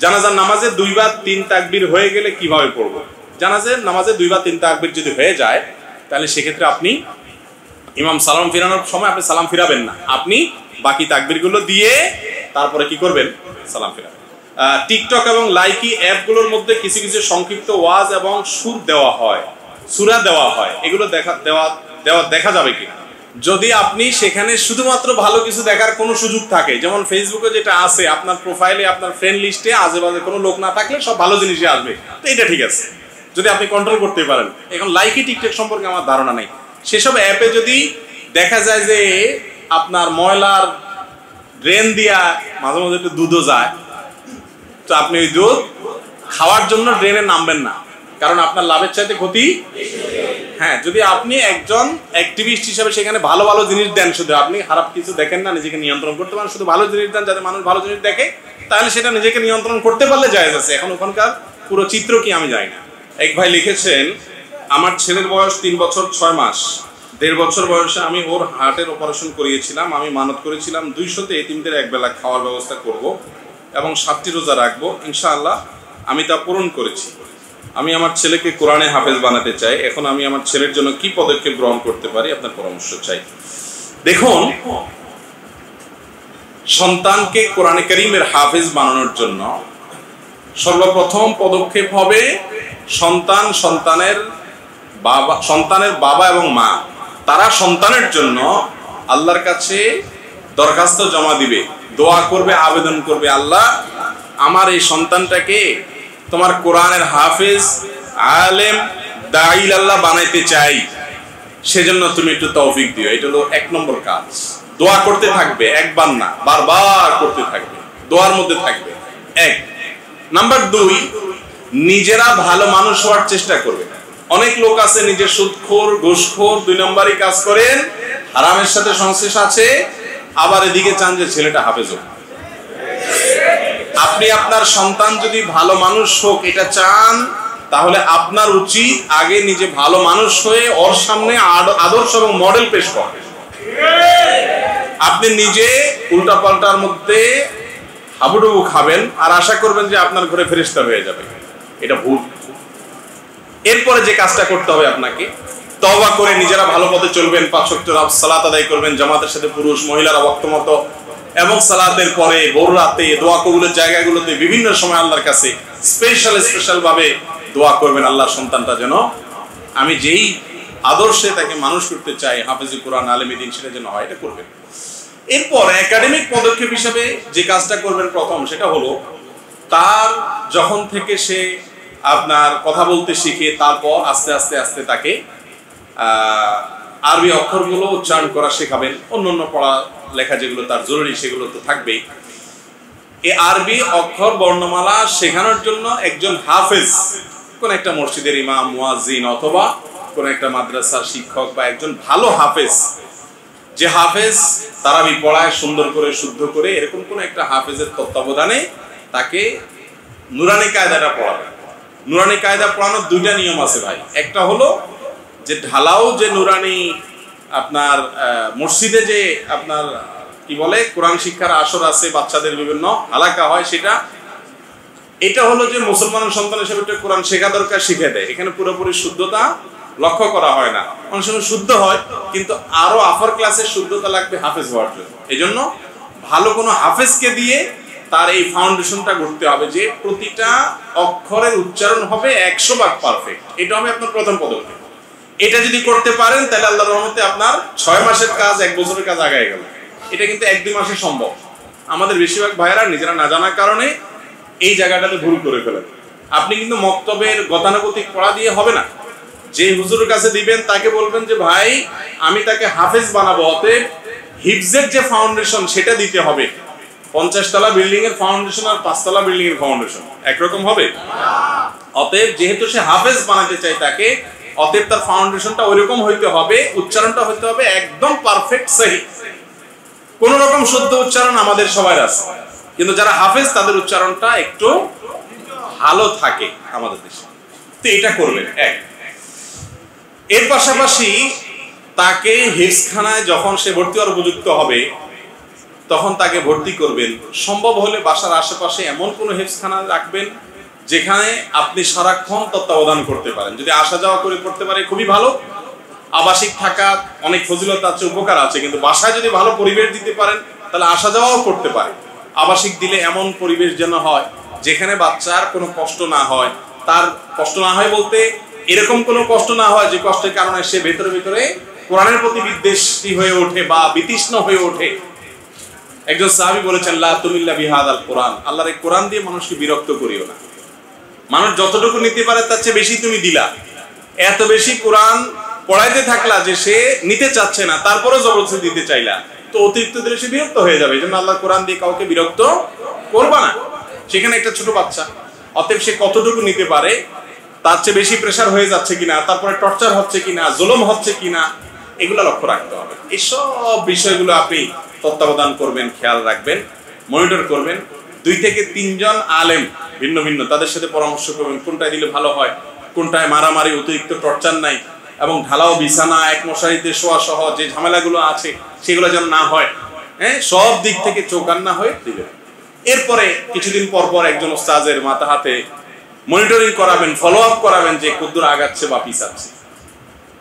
জানাজার নামাজে 2 বা 3 তাকবীর হয়ে গেলে কিভাবে পড়বো? জানাজার নামাজে 2 বা 3 তাকবীর যদি হয়ে যায়, তাহলে সেক্ষেত্রে আপনি ইমাম সালাম ফিরানোর সময় আপনি সালাম ফিরাবেন না, আপনি বাকি তাকবীরগুলো দিয়ে তারপরে কি করবেন? সালাম ফিরাবেন। টিকটক এবং লাইকি অ্যাপগুলোর মধ্যে কিছু কিছু সংক্ষিপ্ত ওয়াজ এবং সুর দেওয়া হয়, সূরা দেওয়া হয়, এগুলো দেখা যাবে কিনা? যদি আপনি সেখানে শুধুমাত্র ভালো কিছু দেখার কোনো সুযোগ থাকে, যেমন ফেসবুকে যেটা আছে, আপনার প্রোফাইলে আপনার ফ্রেন্ড লিস্টে আজেবাজে কোনো লোক না থাকলে সব ভালো জিনিসই আসবে, তো এটা ঠিক আছে যদি আপনি কন্ট্রোল করতে পারেন। এখন লাইকি টিকটক সম্পর্কে আমার ধারণা নেই। সেসব অ্যাপে যদি দেখা যায় যে আপনার ময়লার ড্রেন দিয়া মাঝে মাঝে একটু দুধও যায়, তো আপনি ওই দুধ খাওয়ার জন্য ড্রেনে নামবেন না, কারণ আপনার লাভের চাইতে ক্ষতি। হ্যাঁ, যদি আপনি একজন অ্যাক্টিভিস্ট হিসেবে সেখানে ভালো ভালো জিনিস দেন, শুধু আপনি খারাপ কিছু দেখেন না, নিজেকে নিয়ন্ত্রণ করতে পারেন, শুধু ভালো জিনিস দেন যাতে মানুষ ভালো জিনিস দেখে, তাহলে সেটা নিজেকে নিয়ন্ত্রণ করতে পারলে জায়েজ আছে। এখন ওখানকার পুরো চিত্র কি আমি জানি না। এক ভাই লিখেছেন, আমার ছেলের বয়স 3 বছর 6 মাস, 1.5 বছর বয়সে আমি ওর হার্টের অপারেশন করিয়েছিলাম। আমি মানত করেছিলাম 200তে এতিমদের একবেলা খাওয়ার ব্যবস্থা করব এবং 7টি রোজা রাখবো, ইনশাআল্লাহ আমি তা পূরণ করেছি। আমি আমার ছেলেকে কোরআনে হাফেজ বানাতে চাই, এখন আমি আমার ছেলের জন্য কি পদক্ষেপ গ্রহণ করতে পারি, আপনার পরামর্শ চাই। দেখুন, সন্তানকে কোরআনে কারীমের হাফেজ বানানোর জন্য সর্বপ্রথম পদক্ষেপ হবে সন্তানের বাবা এবং মা, তারা সন্তানের জন্য আল্লাহর কাছে দরখাস্ত জমা দিবে, দোয়া করবে, আবেদন করবে, আল্লাহ আমার এই সন্তানটাকে তোমার কোরআনের হাফেজ, আলেম, দাঈল আল্লাহ বানাইতে চাই, সেজন্য তুমি একটু তৌফিক দিও। এটা হলো 1 নম্বর কাজ। দোয়া করতে থাকবে, একবার না বারবার করতে থাকবে, দোয়ার মধ্যে থাকবে। 1 নাম্বার 2, নিজেরা ভালো মানুষ হওয়ার চেষ্টা করবে। অনেক লোক আছে নিজের সুদখোর, ঘুষখোর, 2 নম্বরই কাজ করেন, হারামের সাথে সংশ্লিষ্ট আছে, আবার এদিকে চান যে ছেলেটা হাফেজ হোক। আপনি আপনার সন্তান যদি ভালো মানুষ হোক এটা চান, তাহলে আপনার উচিত আগে নিজে ভালো মানুষ হয়ে ওর সামনে আদর্শ এবং মডেল পেশ করা। আপনি নিজে উল্টাপাল্টার মধ্যে হাবুডুবু খাবেন আর আশা করবেন যে আপনার ঘরে ফেরেশতা হয়ে যাবে, এটা ভুল। এরপরে যে কাজটা করতে হবে, আপনাকে তওবা করে নিজেরা ভালো পথে চলবেন, 5 ওয়াক্ত সালাত আদায় করবেন জামাতের সাথে, পুরুষ মহিলারা ওয়াক্তমতো, এবং সালাতের পরে ভোর রাতে দোয়া কবুলের জায়গাগুলোতে বিভিন্ন সময় আল্লাহর কাছে স্পেশাল ভাবে দোয়া করবেন, আল্লাহর সন্তানটা যেন আমি যেই আদর্শে তাকে মানুষ করতে চাই, হাফেজে কোরআন, আলেমে দ্বীন, সেটা যেন হয়, এটা করবেন। এরপর একাডেমিক পদক্ষেপ হিসেবে যে কাজটা করবেন প্রথম, সেটা হলো তার যখন থেকে সে আপনার কথা বলতে শিখে, তারপর আস্তে আস্তে তাকে আরবি অক্ষরগুলো উচ্চারণ করা শেখাবেন। অন্যান্য পড়া লেখা যেগুলো তার জরুরি সেগুলো তো থাকবেই। এই আরবি অক্ষর বর্ণমালা শেখানোর জন্য একজন হাফেজ, কোন একটা মসজিদের ইমাম, মুয়াজ্জিন, অথবা কোন একটা মাদ্রাসার শিক্ষক বা একজন ভালো হাফেজ, যে হাফেজ তারাবি পড়ায় সুন্দর করে, শুদ্ধ করে, এরকম কোন একটা হাফেজের তত্ত্বাবধানে তাকে নুরানি কায়দাটা পড়াবে। নুরানি কায়দা পড়ানোর 2টা নিয়ম আছে ভাই। একটা হলো যে ঢালাও যে নুরানি আপনার মসজিদে যে আপনার কি বলে কোরআন শিক্ষার আসর আছে, বাচ্চাদের বিভিন্ন হালাকা হয়, সেটা এটা হলো যে মুসলমানের সন্তান হিসেবে কোরআন শেখা দরকার, শিখে দেয়। এখানে পুরোপুরি শুদ্ধতা লক্ষ্য করা হয় না, অনেক সময় শুদ্ধ হয় কিন্তু আরো আফার ক্লাসের শুদ্ধতা লাগবে হাফেজ হওয়ার জন্য। এই জন্য ভালো কোনো হাফেজকে দিয়ে তার এই ফাউন্ডেশনটা করতে হবে যে প্রতিটা অক্ষরের উচ্চারণ হবে 100% পারফেক্ট। এটা হবে আপনার প্রথম পদক্ষেপ। এটা যদি করতে পারেন তাহলে আল্লাহর রহমতে আপনার 6 মাসের কাজ 1 বছরের কাজ আগায় গেল। এটা কিন্তু 1-2 মাসে সম্ভব। আমাদের বেশিরভাগ ভাইয়েরা নিজেরা না জানার কারণে এই জায়গাটাতে ভুল করে ফেলেন। আপনি কিন্তু মক্তবের গতানুগতিক পড়া দিয়ে হবে না। যে হুজুরের কাছে দিবেন তাকে বলবেন যে ভাই আমি তাকে হাফেজ বানাবো, অতএব হিফজের যে ফাউন্ডেশন সেটা দিতে হবে। 50 তলা বিল্ডিং এর ফাউন্ডেশন আর 5 তলা বিল্ডিং এর ফাউন্ডেশন একরকম হবে? অতএব যেহেতু সে হাফেজ বানাতে চায় তাকে, অতএব তার ফাউন্ডেশনটা ওইরকম হইতে হবে, উচ্চারণটা হইতে হবে একদম পারফেক্ট সহি। কোন রকম শুদ্ধ উচ্চারণ আমাদের সবার আছে, কিন্তু যারা হাফেজ তাদের উচ্চারণটা একটু ভালো থাকে আমাদের দেশে। তো এটা করবেন এক। এর পাশাপাশি তাকে হিফজখানায় যখন সে ভর্তি হওয়ার উপযুক্ত হবে তখন তাকে ভর্তি করবেন। সম্ভব হলে বাসার আশেপাশে এমন কোনো হিফজখানা রাখবেন যেখানে আপনি সারাক্ষণ তত্ত্বাবধান করতে পারেন। যদি আসা যাওয়া করে করতে পারে খুবই ভালো। আবাসিক থাকা অনেক ফজিলত আছে, উপকার আছে, কিন্তু বাসায় যদি ভালো পরিবেশ দিতে পারেন তাহলে আসা যাওয়াও করতে পারে। আবাসিক দিলে এমন পরিবেশ যেন হয় যেখানে বাচ্চার কোনো কষ্ট না হয়। তার কষ্ট না হয় বলতে এরকম কোনো কষ্ট না হয় যে কষ্টের কারণে সে ভেতরে ভেতরে কোরআনের প্রতি বিদ্বেষী হয়ে ওঠে বা বিতৃষ্ণ হয়ে ওঠে। একজন সাহাবী বলেছেন, লা তুমিল্লা বিহাদাল কোরআন, আল্লাহর এই কোরআন দিয়ে মানুষকে বিরক্ত করিও না। মানুষ যতটুকু নিতে পারে তার চেয়ে বেশি তুমি দিলা। এত বেশি কোরআন পড়াইতে থাকলা যে সে নিতে চাচ্ছে না, তারপরে জবরদস্তি দিতে চাইলা, তো অতিরিক্ত দিলে সে বিরক্ত হয়ে যাবে। এই জন্য আল্লাহ কোরআন দিয়ে কাউকে বিরক্ত করবা না। সেখানে একটা ছোট বাচ্চা, অতএব সে কতটুকু নিতে পারে, তার চেয়ে বেশি প্রেশার হয়ে যাচ্ছে কিনা, তারপরে টর্চার হচ্ছে কিনা, জুলুম হচ্ছে কিনা, এগুলো লক্ষ্য রাখতে হবে। এইসব বিষয়গুলো আপনি তত্ত্বাবধান করবেন, খেয়াল রাখবেন, মনিটর করবেন। 2 থেকে 3 জন আলেম ভিন্ন ভিন্ন, তাদের সাথে পরামর্শ করবেন কোনটায় দিলে ভালো হয়, কোনটায় মারামারি, অতিরিক্ত টর্চার নাই, এবং ঢালাও বিছানা, এক মশারিতে শোয়া সহ যে ঝামেলাগুলো আছে সেগুলো যেন না হয়। হ্যাঁ, সব দিক থেকে চৌকান্না হয়ে দিবেন। এরপরে কিছুদিন পর পর একজন ওস্তাজের মাথা হাতে মনিটরিং করাবেন, ফলো আপ করাবেন যে কতদূর আগাচ্ছে বা পিছাচ্ছে।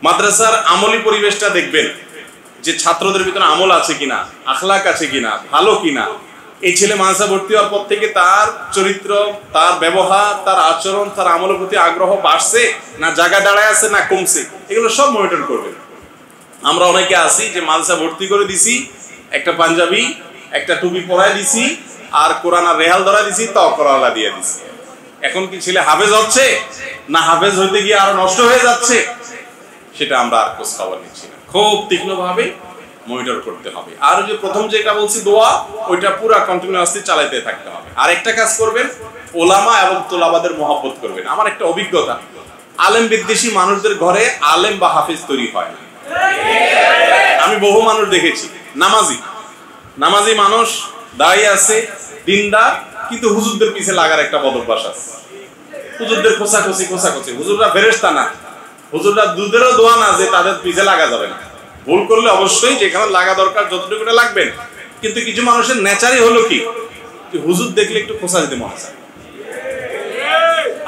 মাদ্রাসার আমলি পরিবেশটা দেখবেন যে ছাত্রদের ভিতরে আমল আছে কিনা, আখলাক আছে কিনা, ভালো কিনা। এই ছেলে মাদ্রাসা ভর্তি হওয়ার পর থেকে তার চরিত্র, তার ব্যবহার, তার আচরণ, তার আমলের প্রতি আগ্রহ বাড়ছে না জায়গা দাঁড়ায় আছে না কমছে, এগুলো সব মনিটর করবেন। আমরা অনেকে আছি যে মাদ্রাসা ভর্তি করে দিছি, একটা পাঞ্জাবি একটা টুপি পরাই দিছি আর কোরআন আর রেহাল ধরা দিছি, তাও করালা দিয়ে দিছি। এখন কি ছেলে হাফেজ হচ্ছে না হাফেজ হইতে গিয়ে আরো নষ্ট হয়ে যাচ্ছে, সেটা আমরা আর খোঁজ খবর নিচ্ছি না। খুব তীক্ষ্ণভাবে মনিটর করতে হবে। আর যে প্রথম যেটা বলছি দোয়া, ওইটা পুরো কন্টিনিউয়াসলি চালাতে থাকতে হবে। আর একটা কাজ করবেন, ওলামা এবং তোলাবাদের মহব্বত করবেন। আমার একটা অভিজ্ঞতা, আলেম বিদ্বেষী মানুষদের ঘরে আলেম বা হাফেজ তৈরি হয় না। আমি বহু মানুষ দেখেছি, নামাজি মানুষ দাঁড়িয়ে আছে, দিনদার, কিন্তু হুজুরদের পিছে লাগার একটা বদভ্যাস আছে। হুজুরদের খোঁচাখুচি, হুজুররা ফেরেশতা না, হুজুররা দুধেরও দোয়া না যে তাদের পিছে লাগা যাবে না। ভুল করলে অবশ্যই যেখানে লাগা দরকার যতটুকু লাগবেন, কিন্তু কিছু মানুষের নেচারই হলো কি হুজুর দেখলে একটু খোঁচা দিতে মনে চায়।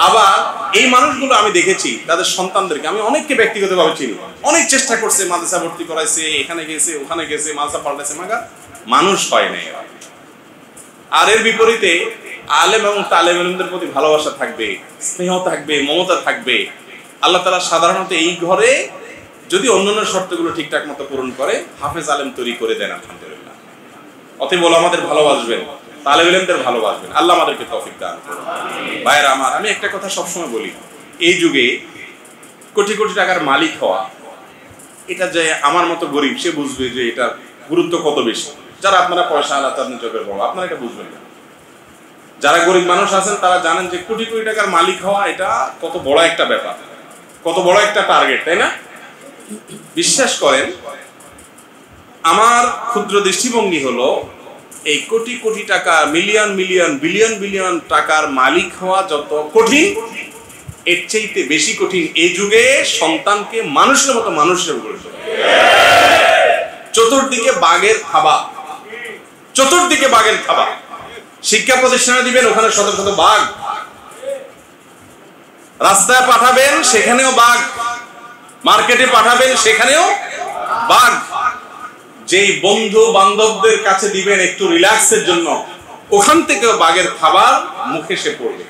আবার এই মানুষগুলো আমি দেখেছি তাদের সন্তানদেরকে, আমি অনেককে ব্যক্তিগতভাবে চিনি, অনেক চেষ্টা করছে, মাদ্রাসা ভর্তি করাইছে, এখানে গেছে ওখানে গেছে, মাদ্রাসা পাল্টাইছে, মাগা মানুষ হয় নাই। আর এর বিপরীতে আলেম এবং তালেম ইলমদের প্রতি ভালোবাসা থাকবে, স্নেহ থাকবে, মমতা থাকবে। আল্লাহ তাআলা সাধারণত এই ঘরে যদি অন্যান্য শর্তগুলো ঠিকঠাক মতো পূরণ করে হাফেজ আলেম তৈরি করে দেন, আলহামদুলিল্লাহ। অতএব ওলামাদের ভালোবাসবেন, তালেব ইলমদের ভালোবাসবেন। আল্লাহ আমাদেরকে তৌফিক দান করুন। ভাইয়েরা আমার, আমি একটা কথা সবসময় বলি, এই যুগে কোটি কোটি টাকার মালিক হওয়া, এটা যে আমার মতো গরিব সে বুঝবে যে এটার গুরুত্ব কত বেশি। যারা আপনারা পয়সা আল্লাহ তাদের চোখের বড়, আপনারা এটা বুঝবেন না। যারা গরিব মানুষ আছেন তারা জানেন যে কোটি কোটি টাকার মালিক হওয়া এটা কত বড় একটা ব্যাপার, কত বড় একটা টার্গেট, তাই না? বিশ্বাস করেন, আমার ক্ষুদ্র দৃষ্টিভঙ্গি হলো এই কোটি কোটি টাকা, মিলিয়ন মিলিয়ন, বিলিয়ন বিলিয়ন টাকার মালিক হওয়া যত কঠিন, এর চাইতে বেশি কঠিন এই যুগে সন্তানকে মানুষের মতো মানুষের গড়ে তোলা। চতুর্দিকে বাঘের থাবা। শিক্ষা প্রতিষ্ঠানে দিবেন, ওখানে শত শত বাঘ, রাস্তায় পাঠাবেন সেখানেও বাঘ, মার্কেটে পাঠাবেন সেখানেও বাঘ। যেই বন্ধু বান্ধবদের কাছে দিবেন একটু রিল্যাক্সের জন্য, ওখান থেকেও বাঘের খাবার মুখে এসে পড়বে।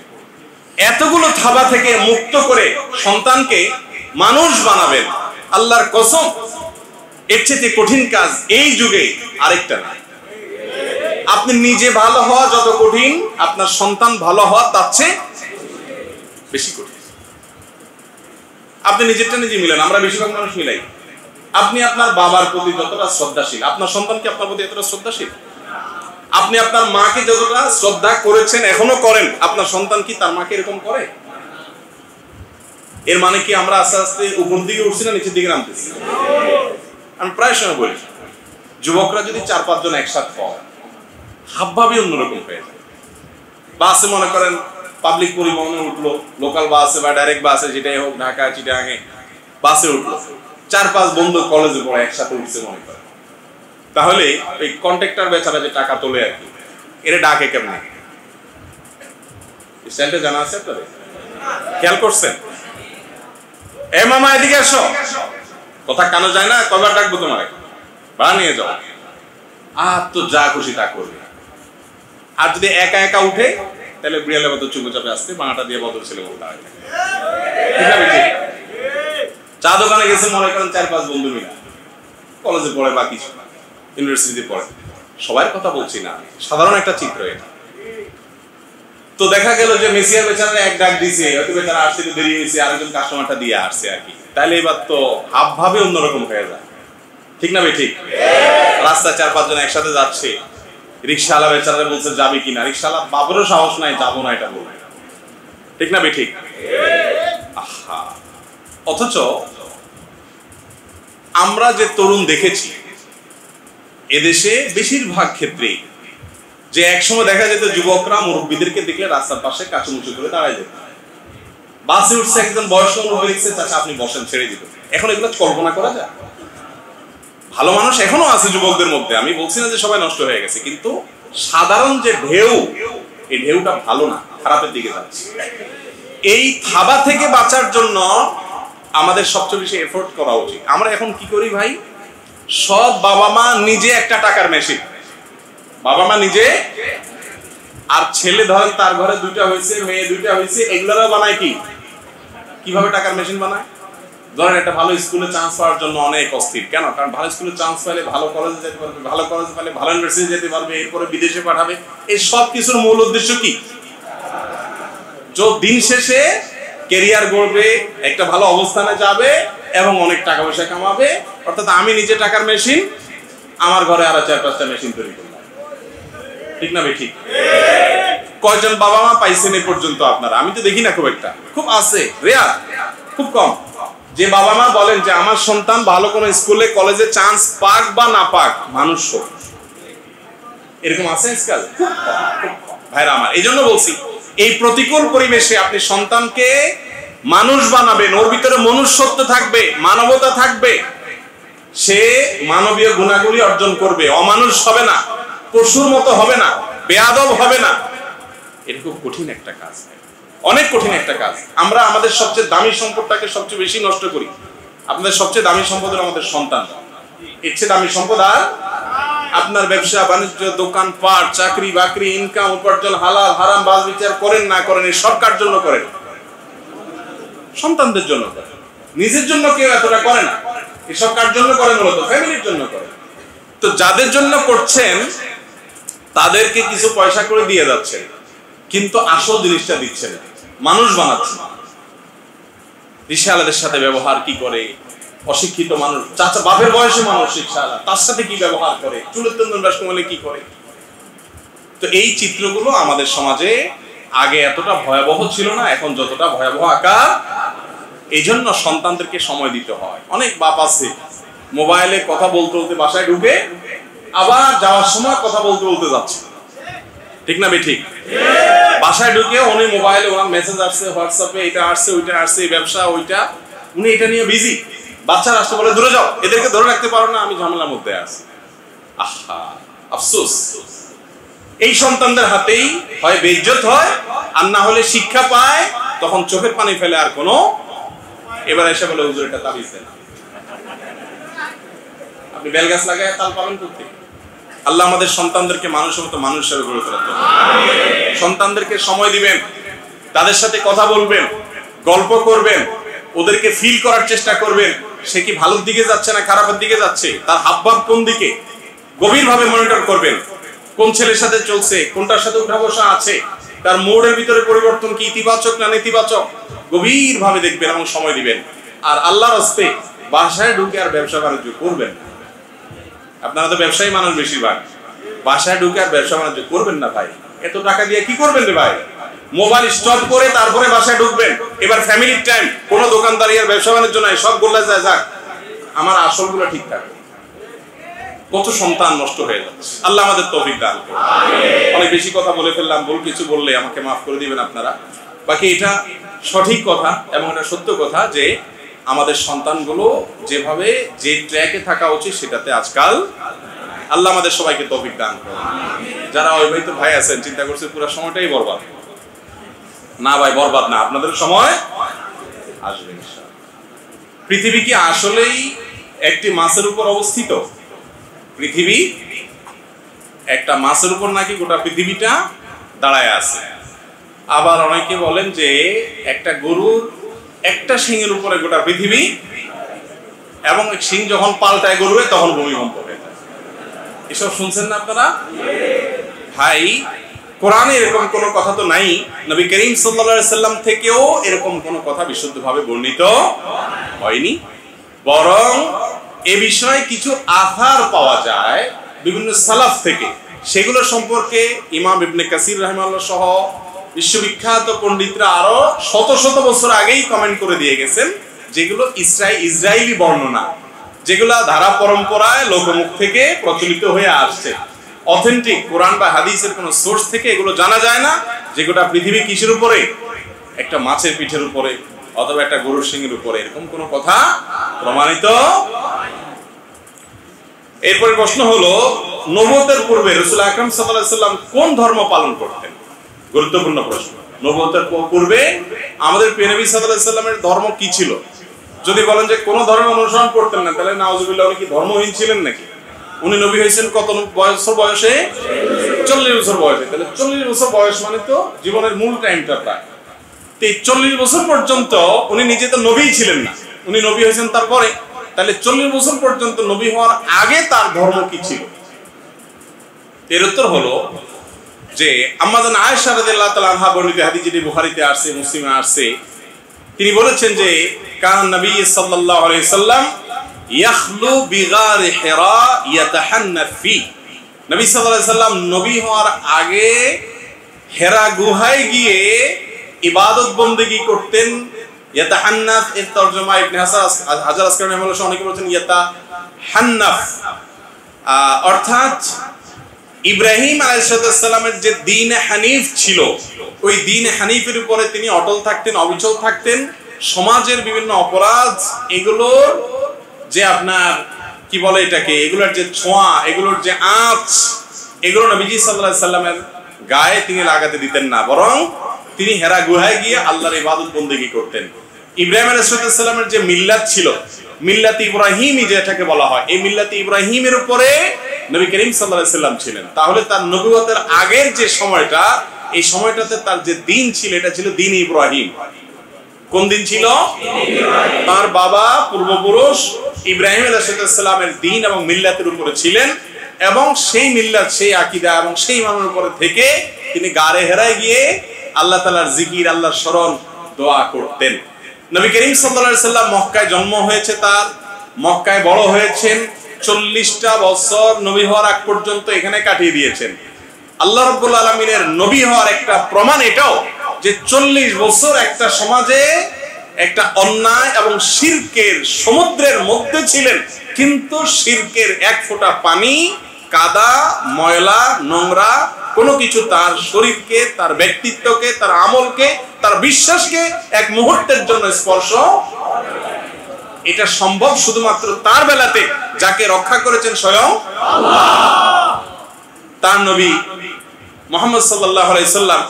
এতগুলো থাবা থেকে মুক্ত করে সন্তানকে মানুষ বানাবেন, আল্লাহর কসম এর চেয়ে কঠিন কাজ এই যুগে আরেকটা না। আপনি নিজে ভালো হওয়া যত কঠিন, আপনার সন্তান ভালো হওয়া তার চেয়ে বেশি কঠিন। আপনি নিজেরটা নিজে মিলেন, আমরা বেশিরভাগ মানুষ মিলাই। আপনি আপনার বাবার প্রতি যতটা শ্রদ্ধাশীল, আপনার সন্তান কি আপনার প্রতি এতটা শ্রদ্ধাশীল? আপনি আপনার মাকে যতটা শ্রদ্ধা করেছেন, এখনো করেন, আপনার সন্তান কি তার মাকে এরকম করে? এর মানে কি আমরা আস্তে আস্তে উপর দিকে উঠছি না নিচের দিকে নামতেছি? আমি প্রায় সময় বলি, যুবকরা যদি 4-5 জন একসাথে হয়, হাবভাবই অন্যরকম হয়ে যায়। বাসে মনে করেন পাবলিক পরিবহনে উঠলো, লোকাল বাসে বা ডাইরেক্ট বাসে, যেটাই হোক, ঢাকা চিটাগাঙে বাসে উঠলো, 4-5 বন্ধু কলেজে পড়ে একসাথে উঠছে মনে করেন, তাহলে ওই কন্ট্রাক্টর বেচারা যে টাকা তোলে আর কি, এরা ডাকে কেমন? স্টাইলটা জানা আছে আপনাদের? খেয়াল করছেন? এ মামা এদিকে আসো, কথা কানে যায় না, কয়বার ডাকবো তোমার? ভাড়া নিয়ে যাও। আর তো যা খুশি তা করবে। আর যদি একা একা উঠে, তাহলে বিড়ালের মতো চুপে চাপে আসতে বাঙাটা দিয়ে বদল ছেলে বলতে হয়। ঠিক আছে? ঠিক। চা দোকানে গেছে মনে করেন 4-5 বন্ধু মিলে, কলেজে পড়ে বা কিছু ইউনিভার্সিটিতে পড়ে, সবার কথা বলছি না, সাধারণ একটা চিত্র এটা। তো দেখা গেল যে মেসিয়ার বেচারা এক ডাক দিছে, হয়তো বেচারা আসতে দেরি হয়েছে, আরেকজন কাস্টমারটা দিয়ে আসছে আর কি, তাহলে এবার তো হাবভাবে অন্যরকম হয়ে যায়। ঠিক না ভাই? ঠিক। রাস্তায় 4-5 জন একসাথে যাচ্ছে, রিক্সাওয়ালা বেচারা বলছে যাবি কিনা, রিক্সাওয়ালা বাবুরও সাহস নাই যাবো না এটা বলবে। ঠিক না ভাই? ঠিক। আহা, অথচ আমরা যে তরুণ দেখেছি এদেশে বেশিরভাগ ক্ষেত্রে, যে একসময় দেখা যেত যুবকরা মুরব্বীদেরকে দেখলে রাস্তার পাশে কাচুমুচু করে দাঁড়ায় যেত। বাসে উঠছে একজন বয়স্ক মুরব্বী দেখছে, চাচা আপনি বসেন, ছেড়ে দিত। এখন এগুলো কল্পনা করা যায়? ভালো মানুষ এখনো আছে যুবকদের মধ্যে, আমি বলছি না যে সবাই নষ্ট হয়ে গেছে, কিন্তু সাধারণ যে ঢেউ, এই ঢেউটা ভালো না, খারাপের দিকে যাচ্ছে। এই থাবা থেকে বাঁচার জন্য আমাদের সবচেয়ে বেশি এফোর্ট করা উচিত। আমরা এখন কি করি ভাই, সব বাবা মা নিজে একটা টাকার মেশিন, বাবা মা নিজে, আর ছেলে ধরেন তার ঘরে 2টা হয়েছে, মেয়ে 2টা হয়েছে, এগুলোরা বানায় কি, কিভাবে টাকার মেশিন বানায়? ধরেন একটা ভালো স্কুলে চান্স পাওয়ার জন্য অনেক অস্থির, কেন? কারণ ভালো স্কুলে চান্স পাইলে ভালো কলেজে যেতে পারবে, ভালো কলেজে পাইলে ভালো ইউনিভার্সিটি যেতে পারবে, এরপরে বিদেশে পাঠাবে। এই সব কিছুর মূল উদ্দেশ্য কি? দিন শেষে ক্যারিয়ার গড়বে, একটা ভালো অবস্থানে যাবে এবং অনেক টাকা পয়সা কামাবে। অর্থাৎ আমি নিজে টাকার মেশিন, আমার ঘরে আরো 4-5টা মেশিন তৈরি করলাম। ঠিক না ভাই? ঠিক। কয়জন বাবা মা পাইছেন এ পর্যন্ত আপনারা? আমি তো দেখি না খুব একটা, খুব আছে, রেয়ার, খুব কম, যে বাবা মা বলেন যে আমার সন্তান ভালো কোনো স্কুলে কলেজে চান্স পাক বা না পাক, মানুষ হোক। এরকম আছে আজকাল? ভাইরা আমার, এই জন্য বলছি, এই প্রতিকূল পরিবেশে আপনি সন্তানকে মানুষ বানাবেন, ওর ভিতরে মনুষ্যত্ব থাকবে, মানবতা থাকবে, সে মানবীয় গুণাগুলি অর্জন করবে, অমানুষ হবে না, পশুর মতো হবে না, বেয়াদব হবে না। এটা খুব কঠিন একটা কাজ, অনেক কঠিন একটা কাজ। আমরা আমাদের সবচেয়ে দামি সম্পদটাকে সবচেয়ে বেশি নষ্ট করি। আপনাদের সবচেয়ে দামি সম্পদ হলো আমাদের সন্তান। এর চেয়ে দামি সম্পদ আর আপনার ব্যবসা বাণিজ্য, দোকান পাট, চাকরি বাকরি, ইনকাম, উপার্জন, হালাল হারাম বাজ বিচার করেন না করেন, এই সরকার জন্য করেন, সন্তানদের জন্য করেন, নিজের জন্য কেউ এতটা করে না, এই সরকার জন্য করেন, মূলত ফ্যামিলির জন্য করেন। তো যাদের জন্য করছেন তাদেরকে কিছু পয়সা করে দিয়ে যাচ্ছেন, কিন্তু আসল জিনিসটা দিচ্ছেন, মানুষ বানাচ্ছেন। রিকশাওয়ালাদের সাথে ব্যবহার কি করে, অশিক্ষিত মানুষ, চাচা বাপের বয়সে মানুষ রিকশাওয়ালা, তার সাথে কি ব্যবহার করে, চুলের তন্দন ব্রাশ কমালে কি করে। তো এই চিত্রগুলো আমাদের সমাজে আগে এতটা ভয়াবহ ছিল না, এখন যতটা ভয়াবহ আকার। এই জন্য সন্তানদেরকে সময় দিতে হয়। অনেক বাপ আছে মোবাইলে কথা বলতে বলতে বাসায় ঢুকে, আবার যাওয়ার সময় কথা বলতে বলতে যাচ্ছে। ঠিক না ভাই? ঠিক। বাসায় ঢুকে উনি মোবাইলে ওনার মেসেজ আসছে, হোয়াটসঅ্যাপে এটা আসছে, ওইটা আসছে, এই ব্যবসা ওইটা, উনি এটা নিয়ে বিজি। বাচ্চারা আসতে বলে দূরে যাও, এদেরকে ধরে রাখতে পারো না, আমি ঝামেলার মধ্যে আছি। আহা, আফসোস। এই সন্তানদের হাতেই হয় বেইজ্জত হয়, আর না হলে শিক্ষা পায় তখন চোখের পানি ফেলে আর কোনো, এবার এসে বলে হুজুর এটা তাবিজ দেন। আপনি বেলগাছ লাগায় তাল পাবেন কোথায়? আল্লাহ আমাদের সন্তানদেরকে মানুষের মতো মানুষ হিসেবে গড়ে তোলার জন্য, সন্তানদেরকে সময় দিবেন, তাদের সাথে কথা বলবেন, গল্প করবেন, ওদেরকে ফিল করার চেষ্টা করবেন সে কি ভালোর দিকে যাচ্ছে না খারাপের দিকে যাচ্ছে, তার হাবভাব কোন দিকে, গভীরভাবে মনিটর করবেন। কোন ছেলের সাথে চলছে, কোনটার সাথে উঠা বসা আছে, তার মোড়ের ভিতরে পরিবর্তন কি ইতিবাচক না নেতিবাচক, গভীরভাবে দেখবেন এবং সময় দিবেন। আর আল্লাহর হস্তে বাসায় ঢুকে আর ব্যবসা বাণিজ্য করবেন না। আপনারা তো ব্যবসায়ী মানুষ বেশিরভাগ, বাসায় ঢুকে আর ব্যবসা বাণিজ্য করবেন না ভাই। এত টাকা দিয়ে কি করবেন রে ভাই? মোবাইল স্টপ করে তারপরে বাসায় ঢুকবেন। এবার ফ্যামিলির টাইম, কোনো দোকানদারি আর ব্যবসা বাণিজ্য নাই, সব গোল্লা যায় যাক, আমার আসলগুলো ঠিক থাকে। কত সন্তান নষ্ট হয়ে যাচ্ছে। আল্লাহ আমাদের তৌফিক দান করুন। অনেক বেশি কথা বলে ফেললাম, ভুল কিছু বললে আমাকে মাফ করে দিবেন আপনারা। বাকি এটা সঠিক কথা এবং এটা সত্য কথা যে আমাদের সন্তানগুলো যেভাবে যে ট্র্যাকে থাকা উচিত সেটাতে আজকাল, আল্লাহ আমাদের সবাইকে তৌফিক দান করুন। যারা অবিবাহিত ভাই আছেন চিন্তা করছে পুরো সময়টাই বরবাদ, না ভাই বরবাদ না, আপনাদের সময় আসবে ইনশাআল্লাহ। পৃথিবী কি আসলেই একটি মাছের উপর অবস্থিত? পৃথিবী একটা মাছের উপর নাকি গোটা পৃথিবীটা দাঁড়ায় আছে। আবার অনেকে বলেন যে একটা গরুর একটা শিংয়ের উপরে গোটা পৃথিবী, এবং শিং যখন পাল্টায় গরুয়ে তখন ভূমিকম্প হয়ে যায়। এসব শুনছেন না আপনারা? ভাই কোরআনে এরকম কোনো কথা তো নাই, নবী করিম সাল্লাল্লাহু আলাইহি সাল্লাম থেকেও এরকম কোনো কথা বিশুদ্ধভাবে বর্ণিত হয়নি। বরং এ বিষয়ে কিছু আথার পাওয়া যায় বিভিন্ন সালাফ থেকে, সেগুলো সম্পর্কে ইমাম ইবনে কাসির রাহিমাহুল্লাহ সহ বিশ্ববিখ্যাত পণ্ডিতরা আরো শত শত বছর আগেই কমেন্ট করে দিয়ে গেছেন, যেগুলো ইসরায়েলি বর্ণনা, যেগুলো ধারা পরম্পরায় লোকমুখ থেকে প্রচলিত হয়ে আসছে। অথেন্টিক কোরআন বা হাদিসের কোন সোর্স থেকে এগুলো জানা যায় না যে গোটা পৃথিবী কিসের উপরে, একটা মাছের পিঠের উপরে অথবা একটা গরুর শিংয়ের উপরে, এরকম কোন কথা প্রমাণিত। এরপরে প্রশ্ন হলো, নবুয়তের পূর্বে রাসূল আকরাম সাল্লাল্লাহু আলাইহি সাল্লাম কোন ধর্ম পালন করতেন? গুরুত্বপূর্ণ প্রশ্ন। নবুয়তের পূর্বে আমাদের প্রিয় নবী সাল্লাল্লাহু আলাইহি সাল্লামের ধর্ম কি ছিল? যদি বলেন যে কোন ধর্ম অনুসরণ করতেন না, তাহলে নাউজুবিল্লাহ, উনি কি ধর্মহীন ছিলেন নাকি? উনি নবী হয়েছেন কত বছর বয়সে? 40 বছর বয়সে। তাহলে 40 বছর বয়স মানে তো জীবনের মূল টাইমটা প্রায়। তো এই 40 বছর পর্যন্ত উনি নিজে তো নবীই ছিলেন না, উনি নবী হয়েছেন তারপরে। তাহলে 40 বছর পর্যন্ত নবী হওয়ার আগে তার ধর্ম কি ছিল? এর উত্তর হলো যে আম্মা জান আয়েশা রাদিয়াল্লাহু তাআলা আনহা বর্ণিত হাদিস, যেটি বুখারীতে আসছে, মুসলিমে আসছে, তিনি বলেছেন যে কান নবী সাল্লাল্লাহু আলাইহি সাল্লাম ইয়াখলু বিগার হিরা ইয়াতাহান্নাফ ফি। নবী সাল্লাল্লাহু আলাইহি সাল্লাম নবী হওয়ার আগে হেরা গুহায় গিয়ে ইবাদত বন্দেগী করতেন। ইয়াতাহান্নাফ এর তরজমা ইবনে হাজার আসকালানি রাহিমাহুল্লাহ অনেকে বলেছেন ইয়াতাহান্নাফ, অর্থাৎ ইব্রাহিম আলাইহিস সালামের যে দ্বীন হানিফ ছিল, ওই দ্বীন হানিফের উপরে তিনি অটল থাকতেন, অবিচল থাকতেন। সমাজের বিভিন্ন অপরাধ, এগুলোর যে আপনার কি বলে এটাকে, এগুলোর যে ছোঁয়া, এগুলোর যে আঁচ, এগুলো নবীজি সাল্লাল্লাহু আলাইহি সাল্লামের গায়ে তিনি লাগাতে দিতেন না, বরং তিনি হেরা গুহায় গিয়ে আল্লাহর ইবাদত বন্দেগী করতেন। ইব্রাহিম আলাইহিস সালামের যে মিল্লাত ছিল, মিল্লাত ইব্রাহিমী যেটাকে বলা হয়, এই মিল্লাত ইব্রাহিমের উপরে নবী করিম সাল্লাল্লাহু আলাইহি সাল্লাম ছিলেন। তাহলে তার নবুয়তের আগের যে সময়টা, এই সময়টাতে তার যে দিন ছিল, এটা ছিল দিন ইব্রাহিম। কোন দিন ছিল? তার বাবা পূর্বপুরুষ ইব্রাহিম আলাইহিস সালামের দিন এবং মিল্লাতের উপরে ছিলেন, এবং সেই মিল্লাত, সেই আকীদা এবং সেই মানের উপরে থেকে তিনি গারে হেরায় গিয়ে আল্লাহ তাআলার জিকির, আল্লাহর স্মরণ, দোয়া করতেন। নবী করিম সাল্লাল্লাহু আলাইহি সাল্লাম মক্কায় জন্ম হয়েছে তার, মক্কায় বড় হয়েছেন, 40টা বছর নবী হওয়ার আগ পর্যন্ত এখানে কাটিয়ে দিয়েছেন। আল্লাহ রাব্বুল আলামিনের নবী হওয়ার একটা প্রমাণ এটাও যে 40 বছর একটা সমাজে একটা অন্যায় এবং শিরকের সমুদ্রের মধ্যে ছিলেন, কিন্তু শিরকের এক ফোঁটা পানি, কাদা, ময়লা, নোংরা কোনো কিছু তার শরীরকে, তার ব্যক্তিত্বকে, তার আমলকে, তার বিশ্বাসকে এক মুহূর্তের জন্য স্পর্শ। এটা সম্ভব শুধুমাত্র তার বেলাতে, যাকে রক্ষা করেছেন স্বয়ং আল্লাহ। তার নবী মুহাম্মদ সাল্লাল্লাহু আলাইহি সাল্লাম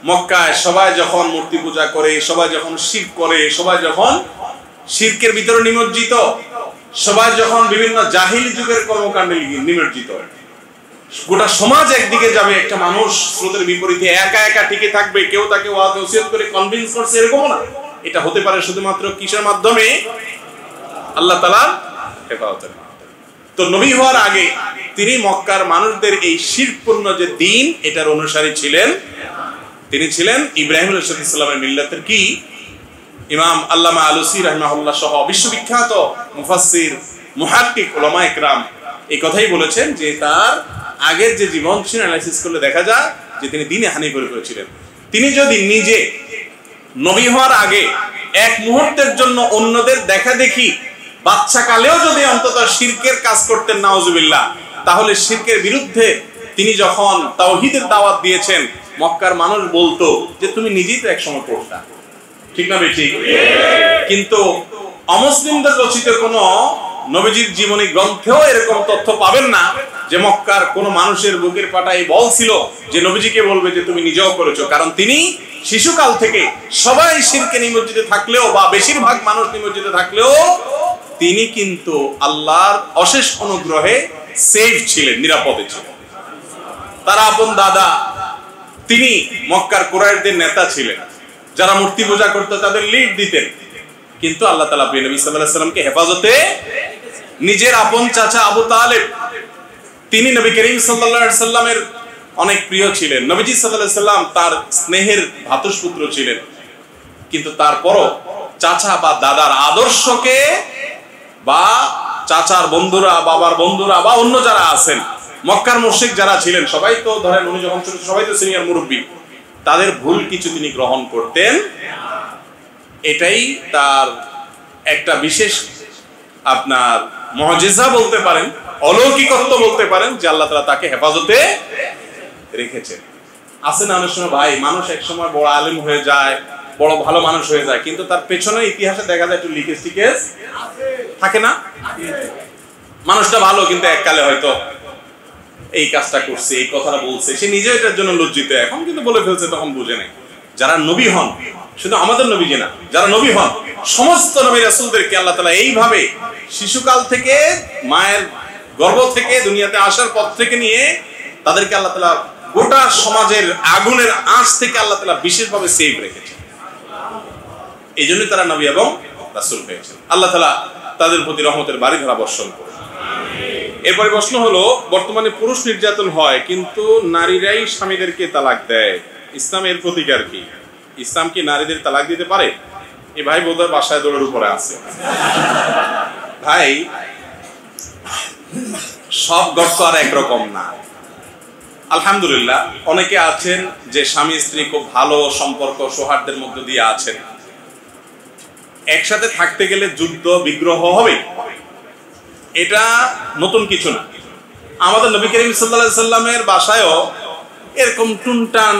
মক্কায় সবাই যখন মূর্তি পূজা করে, সবাই যখন শিরক করে, সবাই যখন শিরকের ভিতরে নিমজ্জিত, সবাই যখন বিভিন্ন জাহিলি যুগের কর্মকাণ্ডে নিমজ্জিত, গোটা সমাজ একদিকে যাবে, একটা মানুষ স্রোতের বিপরীতে একা একা টিকে থাকবে, কেউ তাকে ওয়াজ নসিহত করে কনভিন্স করছে, এরকম না। এটা হতে পারে শুধুমাত্র কিসের মাধ্যমে? আল্লাহ তাআলার হেফাজতের মাধ্যমে। তো নবী হওয়ার আগে তিনি মক্কার মানুষদের এই শিরকপূর্ণ যে দিন, এটার অনুসারী ছিলেন। তিনি ছিলেন ইব্রাহিম আলাইহিস সালামের মিল্লাতের কি ইমাম আল্লামা আলুসি রাহিমাহুল্লাহ সহ বিশ্ববিখ্যাত মুফাসসির মুহাক্কিক উলামা ইকরাম এই কথাই বলেছেন যে তার আগের যে জীবন ছিল অ্যানালাইসিস করলে দেখা যায় যে তিনি দ্বীনে হানিফের উপরে ছিলেন। তিনি যদি নিজে নবী হওয়ার আগে এক মুহূর্তের জন্য অন্যদের দেখা দেখি বাচ্চা কালেও যদি অন্তত শিরকের কাজ করতেন নাউজুবিল্লাহ, তাহলে শিরকের বিরুদ্ধে তিনি যখন তাওহীদের দাওয়াত দিয়েছেন, মক্কার মানুষ বলতো যে তুমি নিজেই তো একসময় পড়তা, ঠিক না বেশি? কিন্তু অমুসলিমদের রচিত কোন নবীজির জীবনী গ্রন্থেও এরকম তথ্য পাবেন না যে মক্কার কোন মানুষের বুকের পাটায় বল ছিল যে নবীজিকে বলবে যে তুমি নিজেও করেছো। কারণ তিনি শিশুকাল থেকে সবাই শিরকে নিমজ্জিত থাকলেও বা বেশিরভাগ মানুষ নিমজ্জিত থাকলেও তিনি কিন্তু আল্লাহর অশেষ অনুগ্রহে সেফ ছিলেন, নিরাপদে ছিলেন। তার আপন দাদা তিনি মক্কার কুরাইশদের নেতা ছিলেন, যারা মূর্তি পূজা করতো তাদের লিড দিতেন। কিন্তু আল্লাহ তাআলা নবী সাল্লাল্লাহু আলাইহি সাল্লামকে হেফাজতে নিজের আপন চাচা আবু তালেব, তিনি নবী করিম সাল্লাল্লাহু আলাইহি সাল্লামের অনেক প্রিয় ছিলেন। নবীজি সাল্লাল্লাহু আলাইহি সাল্লাম তার স্নেহের ভ্রাতুষ্পুত্র ছিলেন, কিন্তু তারপরও চাচা বা দাদার আদর্শকে বা চাচার বন্ধুরা, বাবার বন্ধুরা বা অন্য যারা আছেন, মক্কার মুশরিক যারা ছিলেন, সবাই তো ধরেন উনি যখন ছোট সবাই তো সিনিয়র মুরব্বী, তাদের ভুল কিছু তিনি গ্রহণ করতেন। এটাই তার একটা বিশেষ আপনার মুজিজা বলতে পারেন, অলৌকিকত্ব বলতে পারেন যে আল্লাহ তাআলা তাকে হেফাজতে রেখেছেন। আছে না অনেক সময় ভাই, মানুষ এক সময় বড় আলেম হয়ে যায়, বড় ভালো মানুষ হয়ে যায়, কিন্তু তার পেছনে ইতিহাসে দেখা যায় একটু লিকেজ টিকেজ থাকে না? মানুষটা ভালো কিন্তু এককালে হয়তো এই কাজটা করছে, এই কথাটা বলছে, সে নিজে এটার জন্য লজ্জিত, এখন কিন্তু বলে ফেলছে, তখন বুঝে নেই। যারা নবী হন, শুধু আমাদের নবী না, যারা নবী হন সমস্ত নবী রাসূলদেরকে আল্লাহ তাআলা এইভাবে শিশুকাল থেকে মায়ের গর্ভ থেকে দুনিয়াতে আসার পর থেকে নিয়ে তাদেরকে আল্লাহ তাআলা গোটা সমাজের আগুনের আঁচ থেকে আল্লাহ তাআলা বিশেষভাবে সেভ রেখেছেন। এই জন্য তারা নবী এবং রাসূল হয়েছেন। আল্লাহ তাআলা তাদের প্রতি রহমতের বারিধারা বর্ষণ করুন। এরপরে প্রশ্ন হলো, বর্তমানে পুরুষ নির্যাতন হয় কিন্তু নারীরাই স্বামীদেরকে তালাক দেয়, ইসলামের প্রতিকার কি? ইসলাম কি নারীদের তালাক দিতে পারে? এই ভাই বোধহয় বাসায় দৌড়ের উপরে আছে। ভাই, সব গর্ত আর একরকম না। আলহামদুলিল্লাহ অনেকে আছেন যে স্বামী স্ত্রী খুব ভালো সম্পর্ক সৌহার্দ্যের মধ্য দিয়ে আছেন, একসাথে থাকতে গেলে যুদ্ধ বিগ্রহ হবে, এটা নতুন কিছু না। আমাদের নবী করিম সাল্লাল্লাহু আলাইহি সাল্লামের বাসায়ও এরকম টুনটান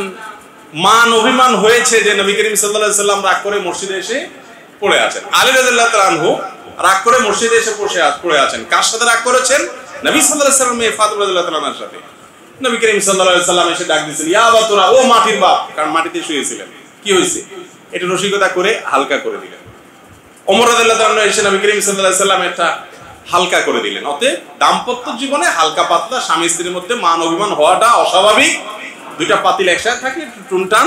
মান অভিমান হয়েছে যে নবী করিম সাল্লাল্লাহু আলাইহি সাল্লাম রাগ করে মসজিদে এসে পড়ে আছেন। আলী রাদিয়াল্লাহু তাআলা আনহু রাগ করে মসজিদে এসে পড়ে আছেন। কার সাথে রাগ করেছেন? নবী সাল্লাল্লাহু আলাইহি সাল্লামের ফাতিমা রাদিয়াল্লাহু তাআলার সাথে। নবী করিম সাল্লাল্লাহু আলাইহি সাল্লাম এসে ডাক দিয়েছেন, ইয়া বাতুরা, ও মাটির বাপ, কারণ মাটিতে শুয়েছিলেন। কি হয়েছে? এটা রসিকতা করে হালকা করে দিলেন। ওমর রাদিয়াল্লাহু তাআলা এসে নবী করিম সাল্লাল্লাহু আলাইহি সাল্লাম এটা হালকা করে দিলেন। অতএব দাম্পত্য জীবনে হালকা পাতলা স্বামী স্ত্রীর মধ্যে মান অভিমান হওয়াটা অস্বাভাবিক। দুইটা পাতিল একসাথে থাকে, টুনটান,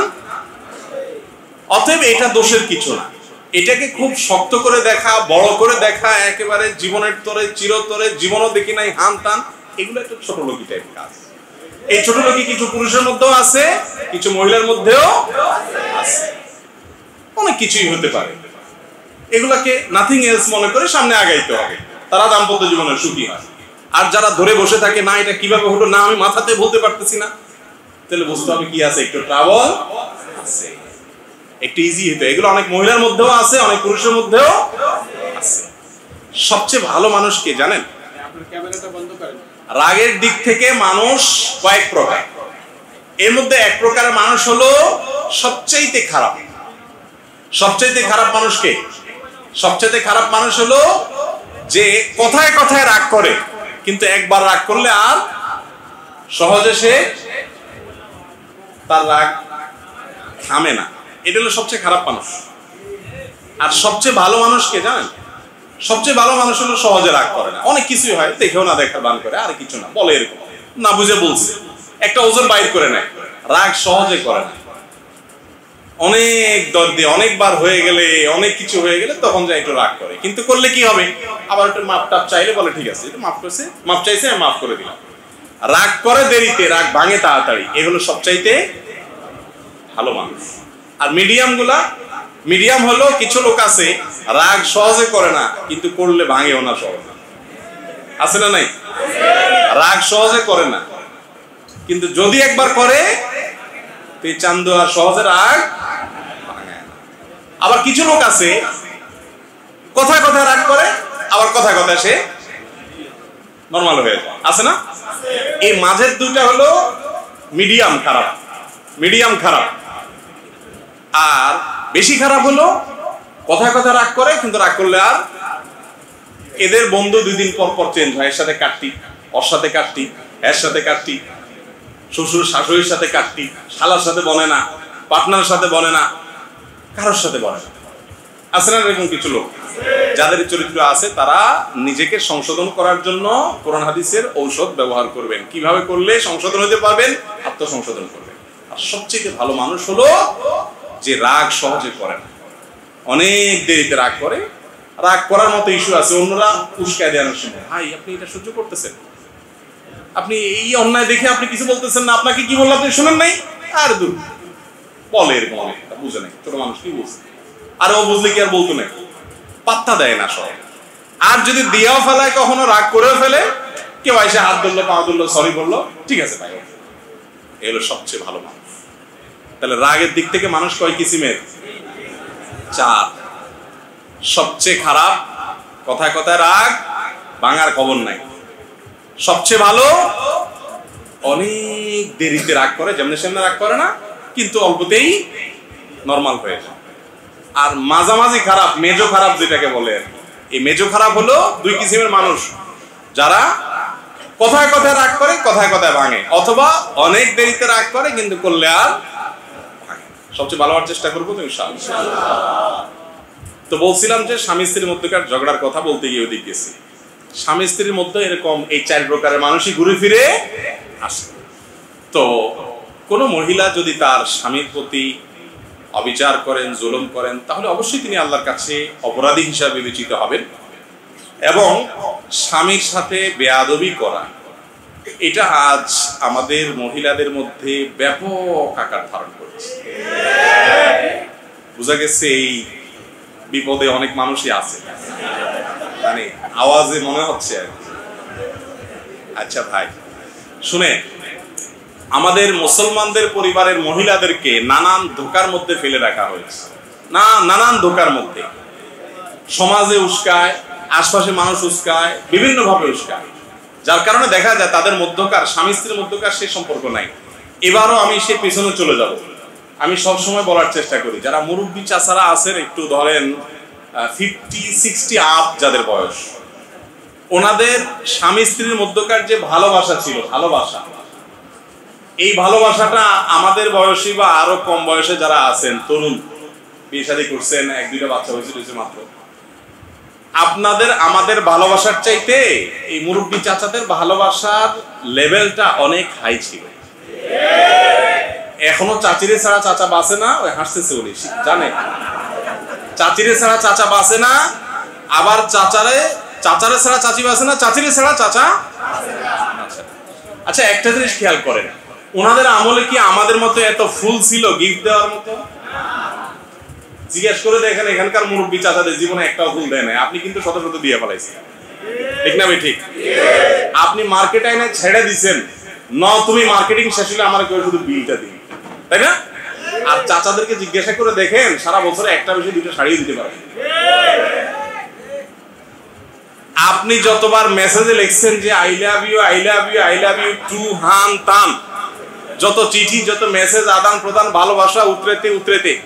অতএব এটা দোষের কিছু না। এটাকে খুব শক্ত করে দেখা, বড় করে দেখা, একেবারে জীবনের তরে চিরতরে জীবনও দেখি নাই হান টান, এগুলো একটা ছোট লোকি টাইপের কাজ। এই ছোট লোকি কিছু পুরুষের মধ্যেও আছে, কিছু মহিলার মধ্যেও আছে, অনেক কিছুই হতে পারে। এগুলাকে নাথিং এলস মনে করে সামনে আগাইতে হবে, তারা দাম্পত্য জীবনের সুখী হয়। আর যারা ধরে বসে থাকে, না এটা কিভাবে হলো, না আমি মাথাতে বলতে পারতেছি না, তাহলে বুঝতে হবে কি আছে, একটু ট্রাবল আছে, একটু ইজি হতে। এগুলো অনেক মহিলার মধ্যেও আছে, অনেক পুরুষের মধ্যেও আছে। সবচেয়ে ভালো মানুষ কে জানেন? রাগের দিক থেকে মানুষ কয়েক প্রকার, এর মধ্যে এক প্রকারের মানুষ হলো সবচাইতে খারাপ। সবচাইতে খারাপ মানুষ কে? সবচাইতে খারাপ মানুষ হলো যে কথায় কথায় রাগ করে, কিন্তু একবার রাগ করলে আর সহজে সে তার রাগ থামে না, এটা হলো সবচেয়ে খারাপ মানুষ। আর সবচেয়ে ভালো মানুষ কে জানেন? সবচেয়ে ভালো মানুষ হলো সহজে রাগ করে না। অনেক কিছুই হয়, দেখেও না দেখার বান করে, আর কিছু না বলে, এরকম না বুঝে বলছে, একটা ওজন বাইর করে নেয়। রাগ সহজে করে না, অনেক দর দিয়ে অনেকবার হয়ে গেলে, অনেক কিছু হয়ে গেলে তখন যা একটু রাগ করে। কিন্তু করলে কি হবে, আবার একটু মাপ টাপ চাইলে বলে ঠিক আছে, মাফ করছে, মাপ চাইছে, আমি মাফ করে দিলাম। রাগ করে দেরিতে, রাগ ভাঙে তাড়াতাড়ি, এ হলো সবচাইতে ভালো মানুষ। আর মিডিয়াম হলো কিছু লোক আছে রাগ সহজে করে না, কিন্তু করলে ভাঙেও না সহজে, আছে না নাই? রাগ সহজে করে না, কিন্তু যদি একবার করে তুই চান্দু আর সহজে রাগ ভাঙে। আবার কিছু লোক আছে কথায় কথায় রাগ করে, আবার কথায় কথায় সে নরমাল হয়ে যায়, আছে না? এই মাঝের দুইটা হলো মিডিয়াম খারাপ। আর বেশি খারাপ হলো কথায় কথায় রাগ করে, কিন্তু রাগ করলে আর এদের বন্ধু 2 দিন পর পর চেঞ্জ হয়। এর সাথে কাটতি, ওর সাথে কাটতি, এর সাথে কাটতি, শ্বশুর শাশুড়ির সাথে কাটতি, শালার সাথে বনে না, পার্টনারের সাথে বনে না, কারোর সাথে বনে না। আছে না এরকম কিছু লোক যাদের চরিত্র আছে? তারা নিজেকে সংশোধন করার জন্য কোরআন হাদিসের ঔষধ ব্যবহার করবেন। কিভাবে করলে সংশোধন হতে পারবেন? আত্মসংশোধন করবেন। আর সবচেয়ে ভালো মানুষ হলো যে রাগ সহজে করে না, অনেক দেরিতে রাগ করে। রাগ করার মতো ইস্যু আছে, অন্যরা উস্কায় দেওয়ার সময়, ভাই আপনি এটা সহ্য করতেছেন, আপনি এই অন্যায় দেখে আপনি কিছু বলতেছেন না, আপনাকে কি বললো আপনি শুনেন নাই, আর দূর বলে এরকম অনেকটা, বুঝে নাই, ছোট মানুষ কি বুঝছে, আর ও বুঝলে কি আর বলতো না, পাত্তা দেয় না সব। আর যদি দিয়েও ফেলায়, কখনো রাগ করেও ফেলে, কেউ এসে হাত ধরলো, পা ধরলো, সরি বললো, ঠিক আছে ভাই, এ হলো সবচেয়ে ভালো মানুষ। তাহলে রাগের দিক থেকে মানুষ কয় কিসিমের? 4। সবচেয়ে খারাপ কথায় কথায় রাগ, ভাঙার খবর নাই। সবচেয়ে ভালো অনেক দেরিতে রাগ করে, যেমন সেমনি রাগ করে না, কিন্তু অল্পতেই নরমাল হয়ে যায়। আর মাঝামাঝি খারাপ, মেজো খারাপ যেটাকে বলে, এই মেজো খারাপ হলো 2 কিসিমের মানুষ, যারা কথায় কথায় রাগ করে, কথায় কথায় ভাঙে, অথবা অনেক দেরিতে রাগ করে কিন্তু করলে আর ভাঙে। সবচেয়ে ভালো হওয়ার চেষ্টা করবো তো ইনশাআল্লাহ। তো বলছিলাম যে স্বামী স্ত্রীর মধ্যকার ঝগড়ার কথা বলতে গিয়ে ওদিক গেছি। স্বামী স্ত্রীর মধ্যে এরকম এই 4 প্রকারের মানুষই ঘুরে ফিরে আসে। তো কোনো মহিলা যদি তার স্বামীর প্রতি অবিচার করেন, জুলুম করেন, তাহলে অবশ্যই তিনি আল্লাহর কাছে অপরাধী হিসাবে বিবেচিত হবেন। এবং স্বামীর সাথে বেয়াদবি করা, এটা আজ আমাদের মহিলাদের মধ্যে ব্যাপক আকার ধারণ করেছে। বোঝা গেছে এই বিপদে অনেক মানুষই আছে, মানে আওয়াজে মনে হচ্ছে। আচ্ছা ভাই শুনে, আমাদের মুসলমানদের পরিবারের মহিলাদেরকে নানান ধোঁকার মধ্যে ফেলে রাখা হয়েছে, নানান ধোঁকার মধ্যে। সমাজে উস্কায়, আশপাশে মানুষ উস্কায়, বিভিন্ন ভাবে উস্কায়, যার কারণে দেখা যায় তাদের মধ্যকার, স্বামী স্ত্রীর মধ্যকার সে সম্পর্ক নাই। এবারও আমি সে পেছনে চলে যাব। আমি সবসময় বলার চেষ্টা করি, যারা মুরব্বী চাচারা আছেন, একটু ধরেন 50-60 আপ যাদের বয়স, ওনাদের স্বামী স্ত্রীর মধ্যকার যে ভালোবাসা ছিল, এই ভালোবাসাটা আমাদের বয়সী বা আরো কম বয়সে যারা আছেন, তরুণ, বিয়ে শাদী করছেন, 1-2টা বাচ্চা হয়েছে মাত্র, আপনাদের আমাদের ভালোবাসার চাইতে এই মুরব্বী চাচাদের ভালোবাসার লেভেলটা অনেক হাই ছিল। এখনো চাচিরে ছাড়া চাচা বাঁচে না, ওই হাসতেছে উনি, জানে চাচিরে ছাড়া চাচা বাঁচে না, আবার চাচারে ছাড়া চাচি বাঁচে না, চাচিরে ছাড়া চাচা। আচ্ছা একটা জিনিস খেয়াল করেন, ওনাদের আমলে কি আমাদের মতো এত ফুল ছিল গিফট দেওয়ার মতো? জিজ্ঞেস করে দেখেন, এখানকার মুরব্বী চাচাদের জীবনে একটাও ফুল দেয় না, আপনি কিন্তু শত শত দিয়ে ফেলাইছেন, ঠিক না? ঠিক। আপনি মার্কেট আইনে ছেড়ে দিচ্ছেন, তুমি মার্কেটিং শেষ হলে আমার কেউ শুধু বিলটা দিন, তাই না? আর চাচাদেরকে জিজ্ঞাসা করে দেখেন, সারা বছরে একটা বেশি 2টা শাড়ি দিতে পারেন। আপনি যতবার মেসেজে লিখছেন যে I love you, I love you, I love you too, হান তান, যত চিঠি, যত মেসেজ আদান প্রদান, ভালোবাসা উতরেতে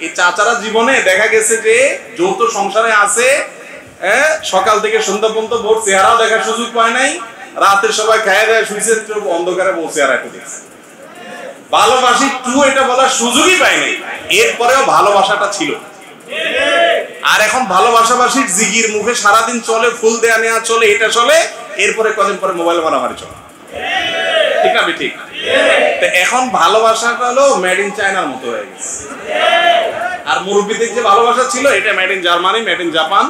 এই চাচারা জীবনে দেখা গেছে যে যৌথ সংসারে আছে, সকাল থেকে সন্ধ্যা পর্যন্ত ভোর চেহারাও দেখার সুযোগ পায় নাই, রাতের সবাই খায় দেয় শুয়েছে, অন্ধকারে বউ চেহারা একটু দেখছে। ভালোবাসি টু এটা বলার সুযোগই পাইনি, এরপরেও ভালোবাসাটা ছিল। আর এখন ভালোবাসাবাসির জিগির মুখে সারাদিন চলে, ফুল দেয়া নেওয়া চলে, এটা চলে, এরপরে কদিন পরে মোবাইল মারামারি চলে, ঠিক না ঠিক? তো এখন ভালোবাসাটা হলো মেড ইন চায়নার মতো হয়ে গেছে। আর মুরব্বীদের যে ভালোবাসা ছিল এটা made in Germany, made in Japan,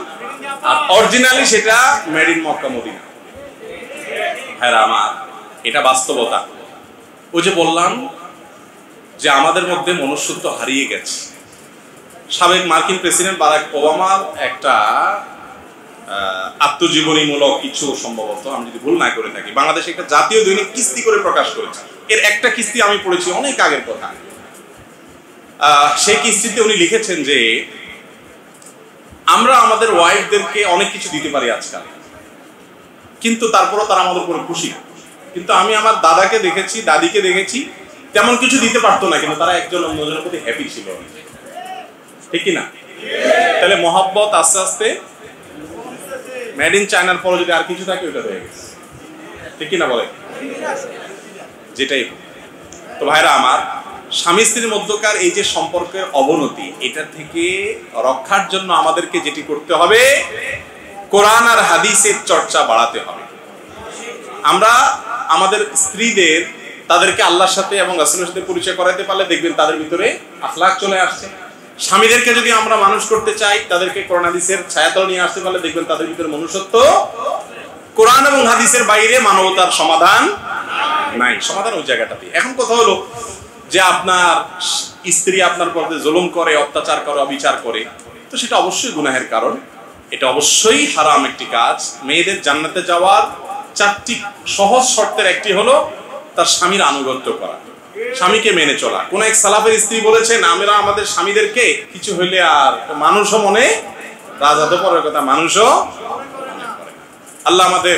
আর অরিজিনালি সেটা মেড ইন মক্কা মদিনা। হ্যাঁ আমার এটা বাস্তবতা। ওই যে বললাম যে আমাদের মধ্যে মনুষ্যত্ব হারিয়ে গেছে। সাবেক মার্কিন প্রেসিডেন্ট বারাক ওবামার একটা আত্মজীবনীমূলক কিছু, সম্ভবত আমি যদি ভুল না করে থাকি, বাংলাদেশে একটা জাতীয় দৈনিক কিস্তি করে প্রকাশ করেছে। এর একটা কিস্তি আমি পড়েছি অনেক আগের কথা। সেই কিস্তিতে উনি লিখেছেন যে আমরা আমাদের ওয়াইফদেরকে অনেক কিছু দিতে পারি আজকাল, কিন্তু তারপরও তারা আমাদের উপরে খুশি। কিন্তু আমি আমার দাদাকে দেখেছি, দাদিকে দেখেছি, তেমন কিছু দিতে পারতো না, কিন্তু তারা একজন অন্যজনের প্রতি হ্যাপি ছিল, ঠিক কিনা? তাহলে মহব্বত আস্তে আস্তে মেড ইন চায়নার পরে যদি আর কিছু থাকে ওটা হয়ে গেছে, ঠিক কিনা বলে? যেটাই। তো ভাইরা আমার, স্বামী স্ত্রীর মধ্যকার এই যে সম্পর্কের অবনতি, এটা থেকে রক্ষার জন্য আমাদেরকে যেটি করতে হবে, কোরআন আর হাদিসের চর্চা বাড়াতে হবে। আমরা আমাদের স্ত্রীদের তাদেরকে আল্লাহর সাথে এবং রাসূলের সাথে পরিচয় করাতে পারলে দেখবেন তাদের ভিতরে আখলাক চলে আসছে। স্বামীদেরকে যদি আমরা মানুষ করতে চাই, তাদেরকে কোরআন হাদিসের ছায়াতলে নিয়ে আসতে পারলে দেখবেন তাদের ভিতরে মনুষ্যত্ব। কোরআন এবং হাদিসের বাইরে মানবতার সমাধান নাই, সমাধান ওই জায়গাটাতে। এখন কথা হলো যে আপনার স্ত্রী আপনার প্রতি জুলুম করে, অত্যাচার করে, অবিচার করে, তো সেটা অবশ্যই গুনাহের কারণ, এটা অবশ্যই হারাম একটি কাজ। মেয়েদের জান্নাতে যাওয়ার 4টি সহজ শর্তের একটি হলো তার স্বামীর আনুগত্য করা, স্বামীকে মেনে চলা। কোন এক সালাফের স্ত্রী বলেছেন, আমরা আমাদের স্বামীদেরকে কিছু হইলে আর মানুষও মনে, রাজা তো পরের কথা, মানুষও মনে করে। আল্লাহ আমাদের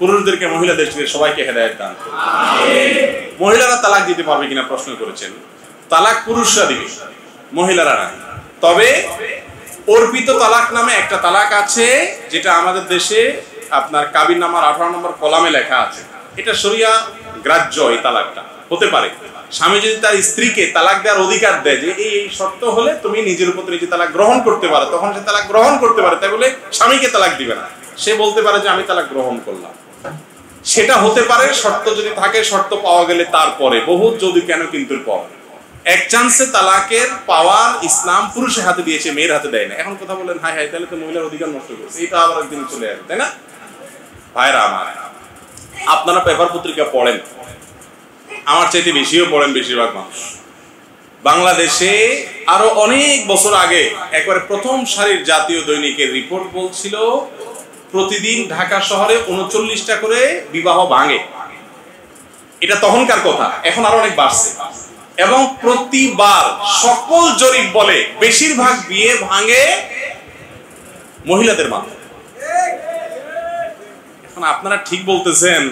পুরুষদেরকে মহিলাদের সবাইকে হেদায়েত দান করুন। মহিলারা তালাক দিতে পারবে কিনা প্রশ্ন করেছেন। তালাক পুরুষরা দিবে, মহিলারা না। তবে অর্পিত তালাক নামে একটা তালাক আছে, যেটা আমাদের দেশে আপনার কাবির নামার 18 নম্বর কলামে লেখা আছে। এটা শরিয়া গ্রাহ্য। এই তালাকটা হতে পারে স্বামী যদি তার স্ত্রীকে তালাক দেওয়ার অধিকার দেয় যে এই শর্ত হলে তুমি নিজের উপর নিজে তালাক গ্রহণ করতে পারো, তখন সে তালাক গ্রহণ করতে পারে। তাই বলে স্বামীকে তালাক দিবে না, সে বলতে পারে যে আমি তালাক গ্রহণ করলাম। সেটা হতে পারে শর্ত যদি থাকে, শর্ত পাওয়া গেলে তারপরে। বহুত যদি কেন কিন্তু পর এক চান্সে তালাকের পাওয়ার ইসলাম পুরুষের হাতে দিয়েছে, মেয়ের হাতে দেয় না। এখন কথা বলেন, হাই হাই, তাহলে তো মহিলার অধিকার নষ্ট করছে, এটা আবার একদিন চলে আসবে, তাই না? ভাইরা আমার, আপনারা পেপার পত্রিকা পড়েন, আমার চাইতে বেশিও পড়েন বেশিরভাগ মানুষ। বাংলাদেশে আরো অনেক বছর আগে একবারে প্রথম সারির জাতীয় দৈনিকের রিপোর্ট বলছিল প্রতিদিন ঢাকা শহরে 39টা করে বিবাহ ভাঙে। এটা তখনকার কথা, এখন আরো অনেক বাড়ছে। এবং প্রতিবার সকল জরিপ বলে বেশিরভাগ বিয়ে ভাঙে মহিলাদের মাধ্যমে। এখন আপনারা ঠিক বলতেছেন,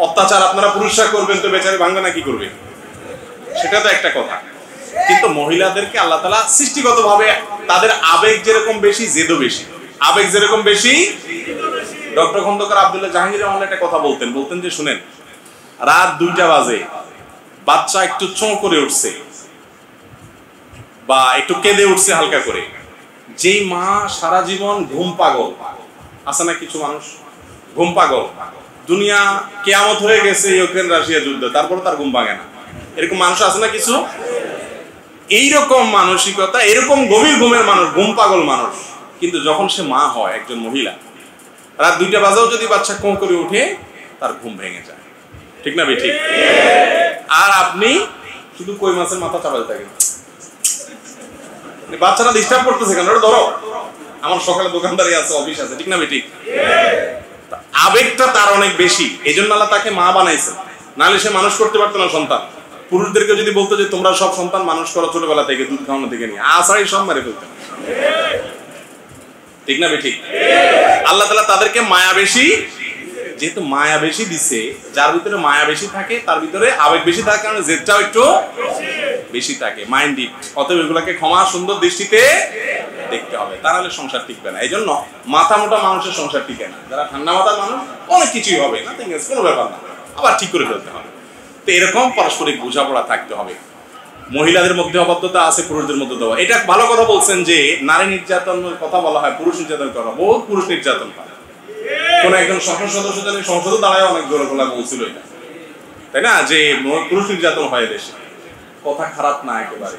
অত্যাচার আপনারা পুরুষরা করবেন, তো বেচারে ভাঙবে না কি করবে? সেটা তো একটা কথা। কিন্তু মহিলাদেরকে আল্লাহ তাআলা সৃষ্টিগতভাবে তাদের আবেগ যেরকম বেশি, জেদও বেশি। আবেগ যেরকম বেশি, ডক্টর খন্দকার আব্দুল্লাহ জাহাঙ্গীর রহমান একটা কথা বলতেন যে শুনেন, রাত 2টা বাজে, বাচ্চা একটু চোঁ করে উঠছে বা একটু কেঁদে উঠছে হালকা করে, যেই মা সারা জীবন ঘুম পাগল, আছে না কিছু মানুষ ঘুম পাগল, দুনিয়া কিয়ামত হয়ে গেছে ইউক্রেন রাশিয়া যুদ্ধ, তারপর তার ঘুম ভাঙে না, এরকম মানুষ আছে না কিছু? এইরকম মানসিকতা, এরকম গভীর ঘুমের মানুষ, ঘুম পাগল মানুষ, কিন্তু যখন সে মা হয়, একজন মহিলা, রাত 2টা বাজেও যদি বাচ্চা কোঁ করে উঠে, তার ঘুম ভেঙে যায়, ঠিক না বে ঠিক? আর আপনি শুধু কই মাছের মাথা চাপাতে থাকেন, বাচ্চারা ডিস্টার্ব করতেছে কেন, ধরো আমার সকালে দোকানদারি আছে, অফিস আছে, ঠিক না বে ঠিক? আবেগটা তার অনেক বেশি, এই জন্য আল্লাহ তাকে মা বানাইছে, নাহলে সে মানুষ করতে পারতো না সন্তান। পুরুষদেরকে যদি বলতো যে তোমরা সব সন্তান মানুষ করো ছোটবেলা থেকে, দুধ খাওয়ানো থেকে নিয়ে, আসাই সব মারে ফেলতেন, ঠিক না বে ঠিক? আল্লাহ তাআলা তাদেরকে মায়া বেশি, যেহেতু মায়া বেশি দিছে, যার ভিতরে মায়া বেশি থাকে তার ভিতরে আবেগ বেশি থাকে, কারণ জেদটাও একটু বেশি থাকে, মাইন্ডেড। অতএব এগুলাকে ক্ষমা সুন্দর দৃষ্টিতে দেখতে হবে, তা নাহলে সংসার টিকবে না। এই জন্য মাথা মোটা মানুষের সংসার টিকে না। যারা ঠান্ডা মাথার মানুষ, অনেক কিছুই হবে না, কোনো ব্যাপার না, আবার ঠিক করে ফেলতে হবে। তো এরকম পারস্পরিক বোঝাপড়া থাকতে হবে। মহিলাদের মধ্যে অবাধ্যতা আছে, পুরুষদের মধ্যে দেওয়া। এটা ভালো কথা বলছেন যে নারী নির্যাতনের কথা বলা হয়, পুরুষ নির্যাতন করা, বহুত পুরুষ নির্যাতন হয়। কোন একজন সংসদ সদস্য জানি সংসদে দাঁড়ায় অনেক জোর গলা বলছিল এটা, তাই না, যে পুরুষ নির্যাতন হয় দেশে। কথা খারাপ না একেবারে।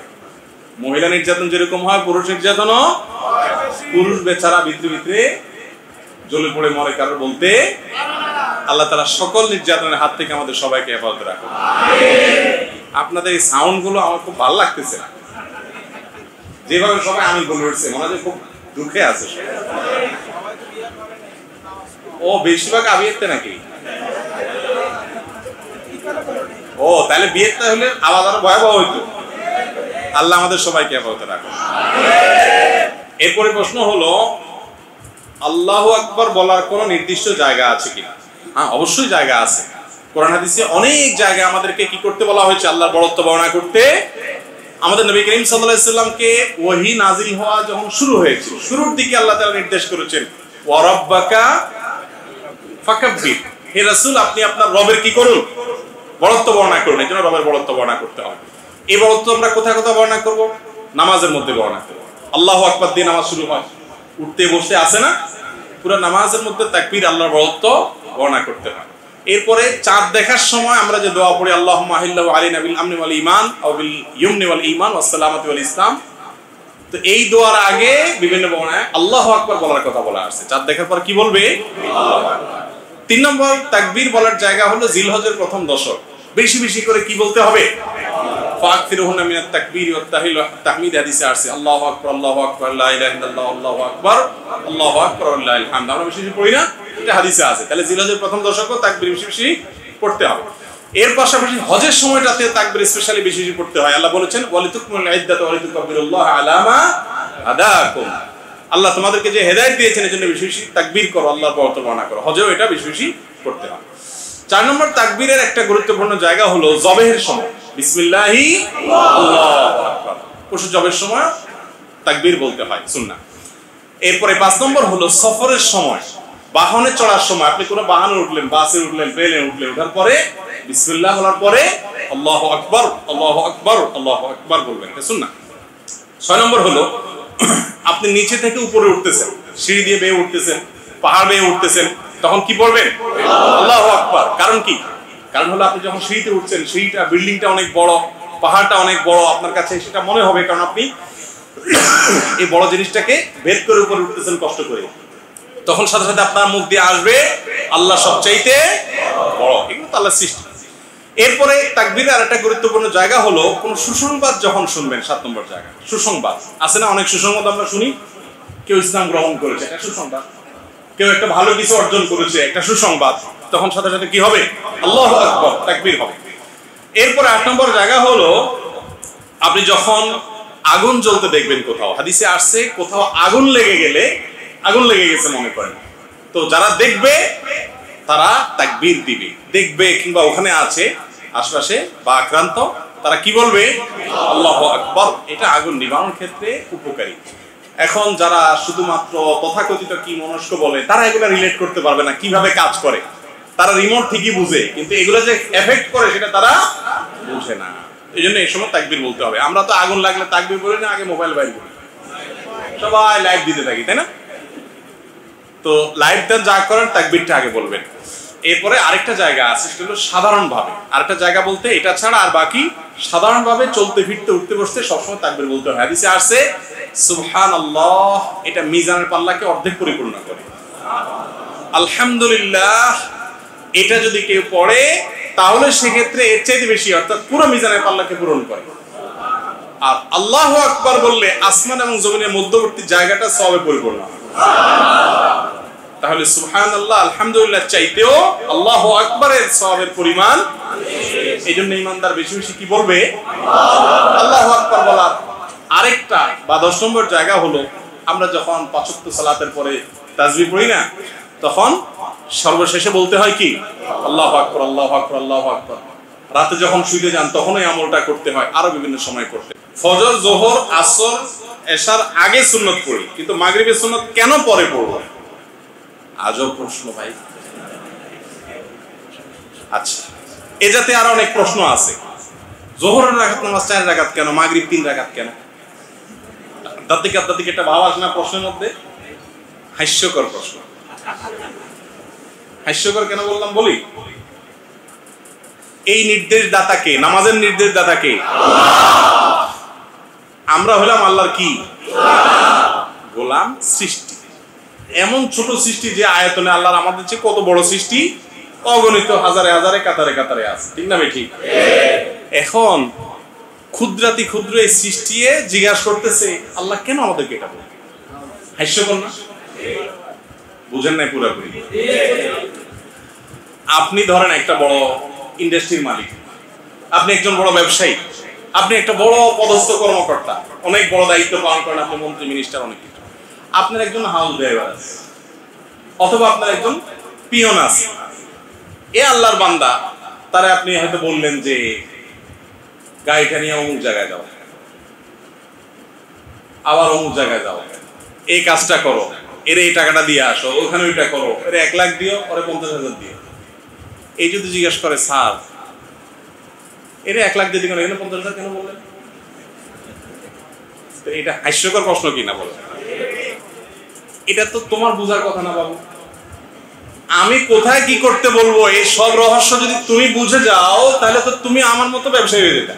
মহিলা নির্যাতন যেরকম হয় পুরুষ নির্যাতনও, পুরুষ বেচারা ভিতরে ভিতরে জ্বলে পড়ে মরে, কারোর বলতে। আল্লাহ তাআলা সকল নির্যাতনের হাত থেকে আমাদের সবাইকে হেফাজত রাখুন। আপনাদের এই সাউন্ড গুলো আমার খুব ভালো লাগতেছে, যেভাবে সবাই আমি বলে উঠছে, মনে হয় খুব দুঃখে আছে। ও বেশিরভাগ আবিয়াতে নাকি? ও তাহলে বিয়েটা হলে আলাদা আরো ভয়াবহ হইতো। আল্লাহ আমাদের সবাইকে হেফাজত রাখুন। এরপরে প্রশ্ন হলো, আল্লাহু আকবার বলার কোন নির্দিষ্ট জায়গা আছে কিনা? হ্যাঁ, অবশ্যই জায়গা আছে। কোরআন হাদিসে অনেক জায়গায় আমাদেরকে কি করতে বলা হয়েছে? আল্লাহর বড়ত্ব বর্ণনা করতে। আমাদের নবী করিম সাল্লাল্লাহু আলাইহি সাল্লামকে ওহী নাজিল হওয়া যখন শুরু হয়েছিল, শুরুর দিকে আল্লাহ তাআলা নির্দেশ করেছেন, ওয়া রাব্বাকা ফাকাব্বির, হে রাসূল আপনি আপনার রবের কি করুন? বড়ত্ব বর্ণনা করুন। এজন্য রবের বড়ত্ব বর্ণনা করতে হবে। এই বড়ত্ব আমরা কোথায় কোথায় বর্ণনা করব? নামাজের মধ্যে বর্ণনা করব। আল্লাহু আকবার দিয়ে নামাজ শুরু হয়, উঠতে বসতে আসে না, পুরো নামাজের মধ্যে তাকবীর, আল্লাহর বড়ত্ব বর্ণনা করতে হয়। এরপরে চাঁদ দেখার সময় আমরা যে দোয়া পড়ি, আল্লাহুম্মা আহিল্লাহু আলাইনা বিল আমনি ওয়াল ঈমান আও বিল ইয়ুমনি ওয়াল ঈমান ওয়াস সালামাতি ওয়াল ইসলাম, তো এই দোয়ার আগে বিভিন্ন বর্ণনায় আল্লাহু আকবার বলার কথা বলা আছে। চাঁদ দেখার পর কি বলবে? আল্লাহু আকবার। 3 নম্বর তাকবীর বলার জায়গা হলো জিলহজের প্রথম দশক। বেশি বেশি করে কি বলতে হবে? ফাকতিরুহুনা মিনাত তাকবীর ওয়াত তাহমিদ হাদিসে আছে, আল্লাহু আকবার, আল্লাহু আকবার, লা ইলাহা ইল্লাল্লাহ, আল্লাহু আকবার, আল্লাহু আকবার, লিল্লাহিল হামদ। আমরা বেশি বেশি পড়ি না, এটা হাদিসে আছে। তাহলে জিলহজের প্রথম দশকও তাকবীর বেশি বেশি পড়তে হবে। এর পাশাপাশি হজের সময়টাতে তাকবীর স্পেশালি বেশি বেশি পড়তে হয়। আল্লাহ বলেছেন, ওয়ালিতুকমিলুল ইদ্দাতা ওয়ালিতুকাব্বিরুল্লাহ আলা মা হাদাকুম, আল্লাহ তোমাদেরকে যে হেদায়েত দিয়েছেন এর জন্য বেশি বেশি তাকবীর করো, আল্লাহর বড়ত্ব বর্ণনা করো। হজেও এটা বেশি বেশি করতে হয়। 4 নম্বর তাকবীরের একটা গুরুত্বপূর্ণ জায়গা হলো জবেহের সময়, বিসমিল্লাহি আল্লাহু আকবার, পশু জবের সময় তাকবীর বলতে হয়, সুন্নাহ। এরপরে 5 নম্বর হলো সফরের সময়, বাহনে চড়ার সময়। আপনি কোনো বাহনে উঠলেন, বাসে উঠলেন, প্লেনে উঠলেন, ওঠার পরে বিসমিল্লাহ বলার পরে আল্লাহু আকবার, আল্লাহু আকবার, আল্লাহু আকবার বলবেন, এটা সুন্নাহ। 6 নম্বর হলো আপনি নিচে থেকে উপরে উঠতেছেন, সিঁড়ি দিয়ে বেয়ে উঠতেছেন, পাহাড় বেয়ে উঠতেছেন, তখন কি পড়বেন? আল্লাহু আকবার। কারণ কি? কারণ হলো আপনি যখন সিঁড়িতে উঠছেন, সিঁড়িটা, বিল্ডিংটা অনেক বড়, পাহাড়টা অনেক বড়, আপনার কাছে সেটা মনে হবে, কারণ আপনি এই বড় জিনিসটাকে ভেদ করে উপরে উঠতেছেন কষ্ট করে। তখন সাথে সাথে আপনার মুখ দিয়ে আসবে আল্লাহ সবচাইতে বড়। এগুলো তো আল্লাহর সৃষ্টি। এরপরে তাকবীরের আরেকটা গুরুত্বপূর্ণ জায়গা হলো কোন সুসংবাদ যখন শুনবেন। 7 নম্বর জায়গা সুসংবাদ। আছে না অনেক সুসংবাদ আমরা শুনি, কেউ ইসলাম গ্রহণ করেছে, একটা সুসংবাদ, কেউ একটা ভালো কিছু অর্জন করেছে, একটা সুসংবাদ, তখন সাথে সাথে কি হবে? আল্লাহু আকবার, তাকবীর হবে। এরপর 8 নম্বর জায়গা হলো আপনি যখন আগুন জ্বলতে দেখবেন কোথাও, হাদিসে আসছে কোথাও আগুন লেগে গেলে, আগুন লেগে গেছে মনে করেন, তো যারা দেখবে তারা তাকবীর দিবে। দেখবে কিংবা ওখানে আছে আশপাশে বা আক্রান্ত, তারা কি বলবে? আল্লাহু আকবার। এটা আগুন নিবারণের ক্ষেত্রে উপকারী। এখন যারা শুধুমাত্র তথাকথিত কি মনস্ক বলে, তারা এগুলো রিলেট করতে পারবে না কিভাবে কাজ করে। তারা রিমোট ঠিকই বুঝে, কিন্তু এগুলো যে এফেক্ট করে সেটা তারা বুঝে না। এই জন্য এই সময় তাকবীর বলতে হবে। আমরা তো আগুন লাগলে তাকবীর বলি না, আগে মোবাইল বাইর করি, সবাই লাইভ দিতে থাকি, তাই না? তো লাইভটা যা করেন তাকবীরটা আগে বলবেন। এরপরে আরেকটা জায়গা আছে, সেটা হলো সাধারণভাবে। আরেকটা জায়গা বলতে এটা ছাড়া আর বাকি সাধারণভাবে চলতে ফিরতে উঠতে বসতে সবসময় তাকবীর বলতে হয়। হাদিসে আসছে সুবহানাল্লাহ, এটা মিজানের পাল্লাকে অর্ধেক পরিপূর্ণ করে। আলহামদুলিল্লাহ, এটা যদি কেউ পড়ে তাহলে সেক্ষেত্রে এর চাইতে বেশি, অর্থাৎ পুরো মিজানের পাল্লাকে পূরণ করে। আর আল্লাহু আকবার বললে আসমান এবং জমিনের মধ্যবর্তী জায়গাটা সওয়াবে পরিপূর্ণ। তাহলে সুবহানাল্লাহ, আলহামদুলিল্লাহ চাইতেও আল্লাহু আকবারের সওয়াবের পরিমাণ। এইজন্য ইমানদার বেশি বেশি কি বলবে? আল্লাহু আকবার বলার আরেকটা বা 10 নম্বর জায়গা হলো আমরা যখন 5 ওয়াক্ত সালাতের পরে তাসবিহ পড়ি না, তখন সর্বশেষে বলতে হয় কি? আল্লাহু আকবার, আল্লাহু আকবার, আল্লাহু আকবার। রাতে যখন শুইতে যান তখন এই আমলটা করতে হয়, আরো বিভিন্ন সময় করতে। ফজর, যোহর, আসর, এশার আগে সুন্নত পড়ি, কিন্তু মাগরিবের সুন্নত কেন পরে পড়বো? আজব প্রশ্ন ভাই। আচ্ছা, এ জাতে আর অনেক প্রশ্ন আছে। জোহরের রাকাত নামাজ 4 রাকাত কেন, মাগরিব 3 রাকাত কেন? দাতিক একটা ভাব আসে না প্রশ্নের মধ্যে? হাস্যকর প্রশ্ন। হাস্যকর কেন বললাম বলি, এই নির্দেশদাতা কে? নামাজের নির্দেশদাতা কে? আমরা হলাম আল্লাহর কি গোলাম, সৃষ্টি। এমন ছোট সৃষ্টি যে আয়তনে আল্লাহর আমাদের চেয়ে কত বড় সৃষ্টি, অগণিত হাজারে হাজারে কাতারে কাতারে আছে, ঠিক না ভাই? ঠিক। এখন ক্ষুদ্রাতি ক্ষুদ্র এই সৃষ্টি জিজ্ঞাসা করতেছে আল্লাহ কেন আমাদেরকে এটা বলে? হাস্যকর না? বুঝেন নাই পুরোপুরি? আপনি ধরেন একটা বড় ইন্ডাস্ট্রির মালিক, আপনি একজন বড় ব্যবসায়ী, আপনি একটা বড় পদস্থ কর্মকর্তা, অনেক বড় দায়িত্ব পালন করেন, আপনি মন্ত্রী মিনিস্টার অনেক কিছু। আপনার একজন হাউস ড্রাইভার আছে, অথবা আপনার একজন পিয়ন আছে। এ আল্লাহর বান্দা, তারে আপনি হয়তো বললেন যে গাড়িটা নিয়ে অমুক জায়গায় যাও, আবার অমুক জায়গায় যাও, এই কাজটা করো, এর এই টাকাটা দিয়ে আসো, ওখানে ওইটা করো, এর 1 লাখ দিও, ওরে 50,000 দিও। এই যদি জিজ্ঞাসা করে স্যার এর 1 লাখ দিয়ে কেন, এখানে 50,000 কেন বললেন? এটা হাস্যকর প্রশ্ন কিনা বলেন? এটা তো তোমার বোঝার কথা না বাবু। আমি কোথায় কি করতে বলবো এই সব রহস্য যদি তুমি বুঝে যাও, তাহলে তো তুমি আমার মতো ব্যবসায়ী হয়ে যেতে।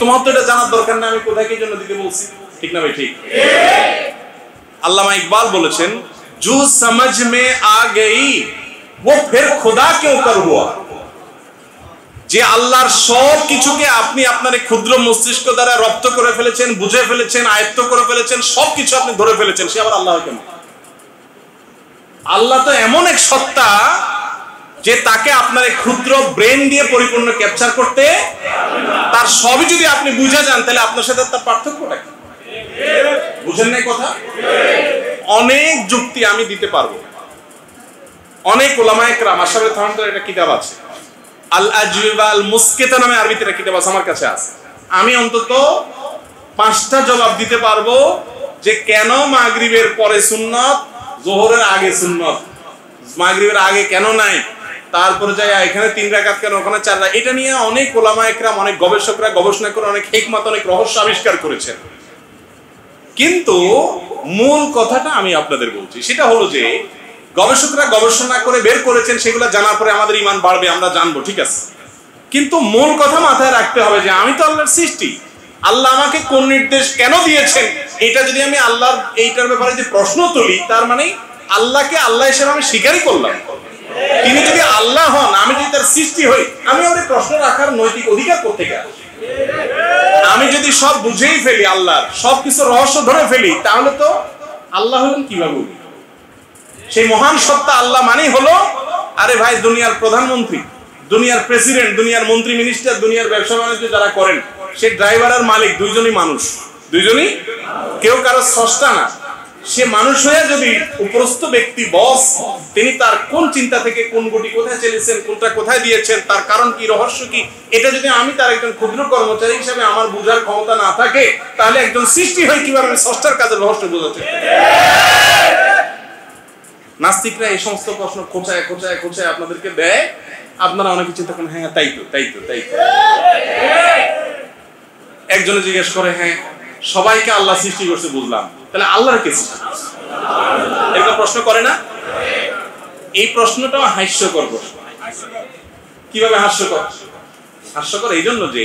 তোমার তো এটা জানার দরকার না আমি কোথায় কি জন্য দিতে বলছি, ঠিক না ভাই? ঠিক। আল্লামা ইকবাল বলেছেন, জো সমঝ মে আ গই वो फिर खुदा क्यों कर हुआ। যে আল্লাহর সব কিছুকে আপনি আপনার ক্ষুদ্র মস্তিষ্ক দ্বারা রপ্ত করে ফেলেছেন, বুঝে ফেলেছেন, আয়ত্ত করে ফেলেছেন, সবকিছু আপনি ধরে ফেলেছেন, সে আবার আল্লাহ কেন? আল্লাহ তো এমন এক সত্তা যে তাকে আপনার ক্ষুদ্র ব্রেন দিয়ে পরিপূর্ণ ক্যাপচার করতে, তার সবই যদি আপনি বুঝে যান, তাহলে আপনার সাথে তার পার্থক্যটা কি? বুঝেন নাই কথা? অনেক যুক্তি আমি দিতে পারবো। অনেক উলামায়ে কেরাম, আশরাফুল থানভির একটা কিতাব আছে, আল আজওয়াব আল মুসকিতা নামে আরবিতে একটা কিতাব আছে, আমার কাছে আছে। আমি অন্তত 5টা জবাব দিতে পারবো যে কেন মাগরিবের পরে সুন্নাত, যোহরের আগে সুন্নাত, মাগরিবের আগে কেন নাই, তারপরে যাই এখানে 3 রাকাত কেন, ওখানে 4 রাকাত। এটা নিয়ে অনেক উলামায়ে কেরাম, অনেক গবেষকরা গবেষণা করে অনেক হিকমত, অনেক রহস্য আবিষ্কার করেছেন। কিন্তু মূল কথাটা আমি আপনাদের বলছি, সেটা হলো যে গবেষকরা গবেষণা করে বের করেছেন, সেগুলো জানার পরে আমাদের ঈমান বাড়বে, আমরা জানবো, ঠিক আছে। কিন্তু মূল কথা মাথায় রাখতে হবে যে আমি তো আল্লাহর সৃষ্টি, আল্লাহ আমাকে কোন নির্দেশ কেন দিয়েছেন, এটা যদি আমি আল্লাহর এইটার ব্যাপারে যে প্রশ্ন তুলি, তার মানে আল্লাহকে আল্লাহ হিসেবে আমি স্বীকারই করলাম। তিনি যদি আল্লাহ হন, আমি যদি তার সৃষ্টি হই, আমি ওই প্রশ্ন রাখার নৈতিক অধিকার করতে গেলাম। আমি যদি সব বুঝেই ফেলি, আল্লাহর সবকিছু রহস্য ধরে ফেলি, তাহলে তো আল্লাহ হলেন কিভাবে? সেই মহান সত্তা আল্লাহ মানেই হলো, আরে ভাই দুনিয়ার প্রধানমন্ত্রী, দুনিয়ার প্রেসিডেন্ট, দুনিয়ার মন্ত্রী মিনিস্টার, দুনিয়ার ব্যবসা বাণিজ্য যারা করেন, সে ড্রাইভার আর মালিক দুইজনই মানুষ, দুইজনই, কেউ কারো স্রষ্টা না। সে মানুষ হয়ে যদি উপরস্থ ব্যক্তি বস, তিনি তার কোন চিন্তা থেকে কোন গতি কোথায় চলেছেন, কোনটা কোথায় দিয়েছেন, তার কারণ কি, রহস্য কি, এটা যদি আমি তার একজন ক্ষুদ্র কর্মচারী হিসেবে আমার বোঝার ক্ষমতা না থাকে, তাহলে একজন সৃষ্টি হয় কিভাবে আমি স্রষ্টার কাজের রহস্য বোঝাতে? নাস্তিকরা এই সমস্ত প্রশ্ন খোঁচায় খোঁচায় খোঁচায় আপনাদেরকে দেয়, আপনারা অনেক চিন্তা করেন হ্যাঁ তাই তো তাই তো তাই তো। একজনে জিজ্ঞেস করে, হ্যাঁ সবাইকে আল্লাহ সৃষ্টি করছে বুঝলাম, তাহলে আল্লাহর কে সৃষ্টি করছে? এরকম প্রশ্ন করে না? এই প্রশ্নটাও হাস্যকর প্রশ্ন। কিভাবে হাস্যকর? হাস্যকর এই জন্য যে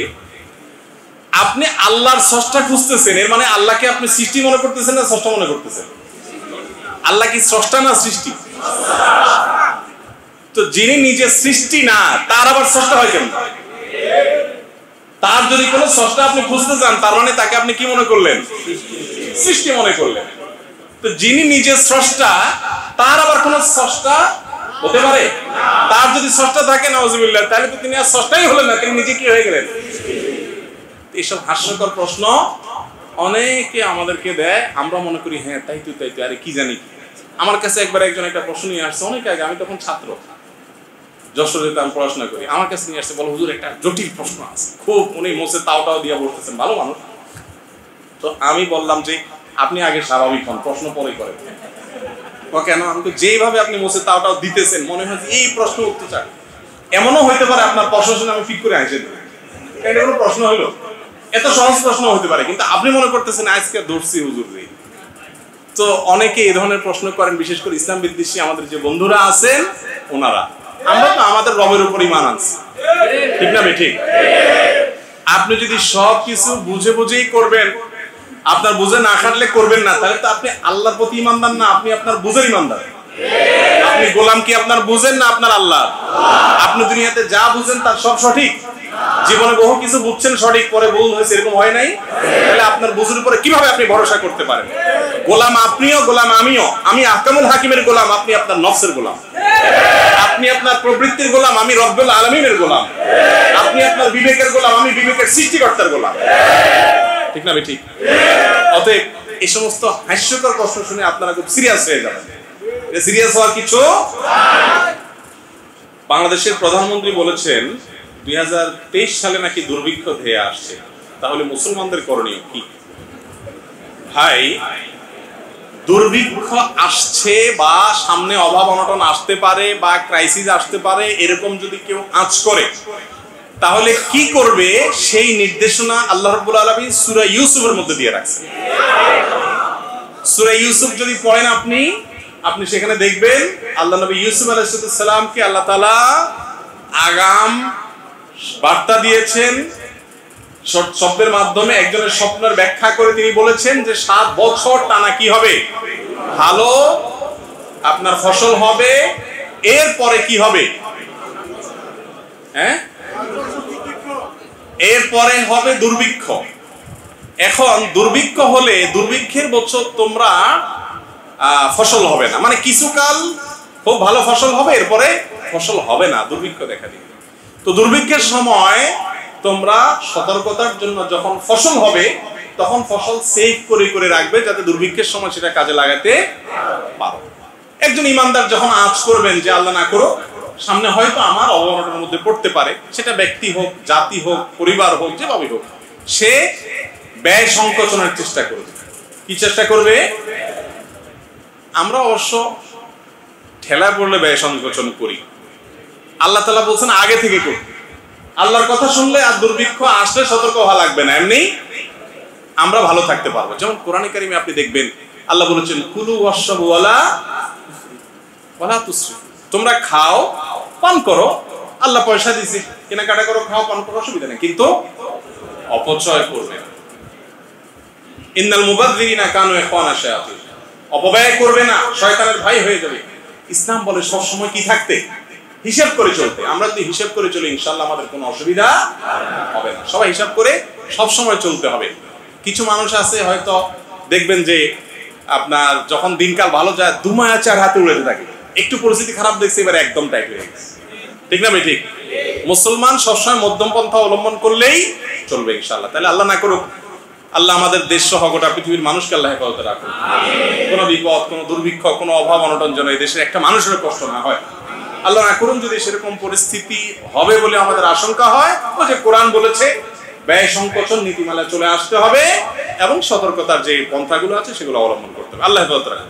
আপনি আল্লাহর স্রষ্টা খুঁজতেছেন, এর মানে আল্লাহকে আপনি সৃষ্টি মনে করতেছেন না স্রষ্টা মনে করতেছেন? আল্লাহ কি স্রষ্টা না সৃষ্টি? তো যিনি নিজে সৃষ্টি না, তার আবার স্রষ্টা হয় কেমন? তার যদি কোনো স্রষ্টা আপনি খুঁজতে চান, তার মানে তাকে আপনি কি মনে করলেন? সৃষ্টি মনে করলেন। তো যিনি নিজে স্রষ্টা, তার আবার কোনো স্রষ্টা হতে পারে? তার যদি স্রষ্টা থাকে নাউজুবিল্লাহ, তাহলে তো তিনি আর স্রষ্টাই হলেন না, তিনি নিজে কি হয়ে গেলেন? এইসব হাস্যকর প্রশ্ন অনেকে আমাদেরকে দেয়, আমরা মনে করি হ্যাঁ তাই তো তাই তো, আরে কি জানি। আমার কাছে একবার একজন একটা প্রশ্ন নিয়ে আসছে অনেক আগে, আমি তখন ছাত্র, যশোরে আমি পড়াশোনা করি। আমার কাছে নিয়ে আসছে, বলো হুজুর একটা জটিল প্রশ্ন আছে, খুব উনি মোসে তাওটাও দিয়ে বলতেছেন, ভালো মানুষ। তো আমি বললাম যে আপনি আগে স্বাভাবিক হন, প্রশ্ন পরে করেন। কেন? আমি তো যেইভাবে আপনি মোসে তাওটাও দিতেছেন, মনে হয় এই প্রশ্ন উত্তর চাই। এমনও হইতে পারে আপনার প্রশ্ন শুনে আমি ফিট করে আসেন, এটা কোনো প্রশ্ন হইলো? এত সহজ প্রশ্ন হতে পারে, কিন্তু আপনি মনে করতেছেন আজকে দর্শি হুজুর রে। তো অনেকে এই ধরনের প্রশ্ন করেন, বিশেষ করে ইসলাম বিদ্বেষী আমাদের যে বন্ধুরা আছেন ওনারা। আমরা তো আমাদের রবের উপর ঈমান আনছি, ঠিক না ঠিক? আপনি যদি সবকিছু বুঝে বুঝেই করবেন, আপনার বুঝে না খাটলে করবেন না, তাহলে তো আপনি আল্লাহর প্রতি ঈমানদার না, আপনি আপনার বুঝের ঈমানদার। আপনি গোলাম কি আপনার বুঝেন না আপনার আল্লাহ? আপনি দুনিয়াতে যা বুঝেন তার সব সঠিক, জীবনে বহু কিছু বুঝছেন সঠিক, পরে ভুল হয়েছে, এরকম হয় নাই? তাহলে আপনার বুঝের উপরে কিভাবে আপনি ভরসা করতে পারেন? গোলাম আপনিও, গোলাম আমিও। আমি আহকামুল হাকিমের গোলাম, আপনি আপনার নফসের গোলাম। আপনি আপনার প্রবৃত্তির গোলাম, আমি রব্বুল আলামিনের গোলাম। আপনি আপনার বিবেকের গোলাম, আমি বিবেকের সৃষ্টিকর্তার গোলাম, ঠিক না ঠিক? অতএব এই সমস্ত হাস্যকর প্রশ্ন শুনে আপনারা খুব সিরিয়াস হয়ে যাবেন। সিরিয়াস হওয়ার কিছু। বাংলাদেশের প্রধানমন্ত্রী বলেছেন 2023 সালে নাকি দুর্ভিক্ষ ধেয়ে আসছে, তাহলে মুসলমানদের করণীয় কি? ভাই, দুর্ভিক্ষ আসছে বা সামনে অভাব অনটন আসতে পারে বা ক্রাইসিস আসতে পারে, এরকম যদি কেউ আঁচ করে, তাহলে কি করবে সেই নির্দেশনা আল্লাহ রাব্বুল আলামিন সূরা ইউসুফের মধ্যে দিয়ে রাখছেন। সূরা ইউসুফ যদি পড়েন আপনি সেখানে দেখবেন আল্লাহ নবী ইউসুফ আলাইহিস সালামকে আল্লাহ তাআলা আগাম বার্তা দিয়েছেন শব্দের মাধ্যমে। একজনের স্বপ্নের ব্যাখ্যা করে তিনি বলেছেন যে 7 বছর টানা কি হবে? ভালো আপনার ফসল হবে, এরপরে কি হবে? হ্যাঁ, এরপরে হবে দুর্ভিক্ষ। এখন দুর্ভিক্ষ হলে দুর্ভিক্ষের বছর তোমরা ফসল হবে না, মানে কিছুকাল খুব ভালো ফসল হবে, এরপরে ফসল হবে না, দুর্ভিক্ষ দেখা দিবে। তো দুর্ভিক্ষের সময় তোমরা সতর্কতার জন্য যখন ফসল হবে তখন ফসল সেভ করে করে রাখবে, যাতে দুর্ভিক্ষের সময় সেটা কাজে লাগাতে পারো। একজন ইমানদার যখন আঁচ করবেন যে আল্লাহ না করো সামনে হয়তো আমার অবনটনের মধ্যে পড়তে পারে, সেটা ব্যক্তি হোক, জাতি হোক, পরিবার হোক, যেভাবে হোক, সে ব্যয় সংকোচনের চেষ্টা করবে। কি চেষ্টা করবে? আমরা অবশ্য ঠেলায় পড়লে ব্যয় সংকোচন করি, আল্লাহ তাআলা বলছেন আগে থেকে করতে। আল্লাহর কথা শুনলে আর দুর্ভিক্ষ আসলে সতর্ক হওয়া লাগবে না, এমনি আমরা ভালো থাকতে পারবো। যেমন কোরআনে কারিমে আপনি দেখবেন আল্লাহ বলেছেন কুলু ওয়াশরাবু ওয়ালা তুসরিফু, তোমরা খাও পান করো, আল্লাহ পয়সা দিয়েছে, কেনাকাটা করো, খাও পান করো, অসুবিধা নেই, কিন্তু অপচয় করবে না। ইন্নাল মুবাযযিরিনা কানু ইখওয়ানা শায়াতিন, অপব্যয় করবে না, শয়তানের ভাই হয়ে যাবে। ইসলাম বলে সব সময় কি থাকতে? হিসাব করে চলতে। আমরা যদি হিসাব করে চলি ইনশাআল্লাহ আমাদের কোনো অসুবিধা হবে না। সবাই হিসাব করে সব সময় চলতে হবে। কিছু মানুষ আছে হয়তো দেখবেন যে আপনার যখন দিনকাল ভালো যায় দুমায়া চার হাতে উড়ে থাকে, একটু পরিস্থিতি খারাপ দেখছে এবার একদম টাইট হয়ে গেছে, ঠিক না ভাই? ঠিক। মুসলমান সবসময় মধ্যম পন্থা অবলম্বন করলেই চলবে ইনশাআল্লাহ। তাহলে আল্লাহ না করুক, আল্লাহ আমাদের দেশ সহ গোটা পৃথিবীর মানুষকে আল্লাহ হেফাজতে রাখুন। কোনো বিপদ, কোনো দুর্ভিক্ষ, কোনো অভাব অনটন যেন এই দেশের একটা মানুষের কষ্ট না হয়। আল্লাহ না করুন যদি সেরকম পরিস্থিতি হবে বলে আমাদের আশঙ্কা হয়, ওই যে কোরআন বলেছে ব্যয় সংকোচন নীতিমালা চলে আসতে হবে এবং সতর্কতার যে পন্থাগুলো আছে সেগুলো অবলম্বন করতে হবে। আল্লাহ হেফাজতে রাখুন।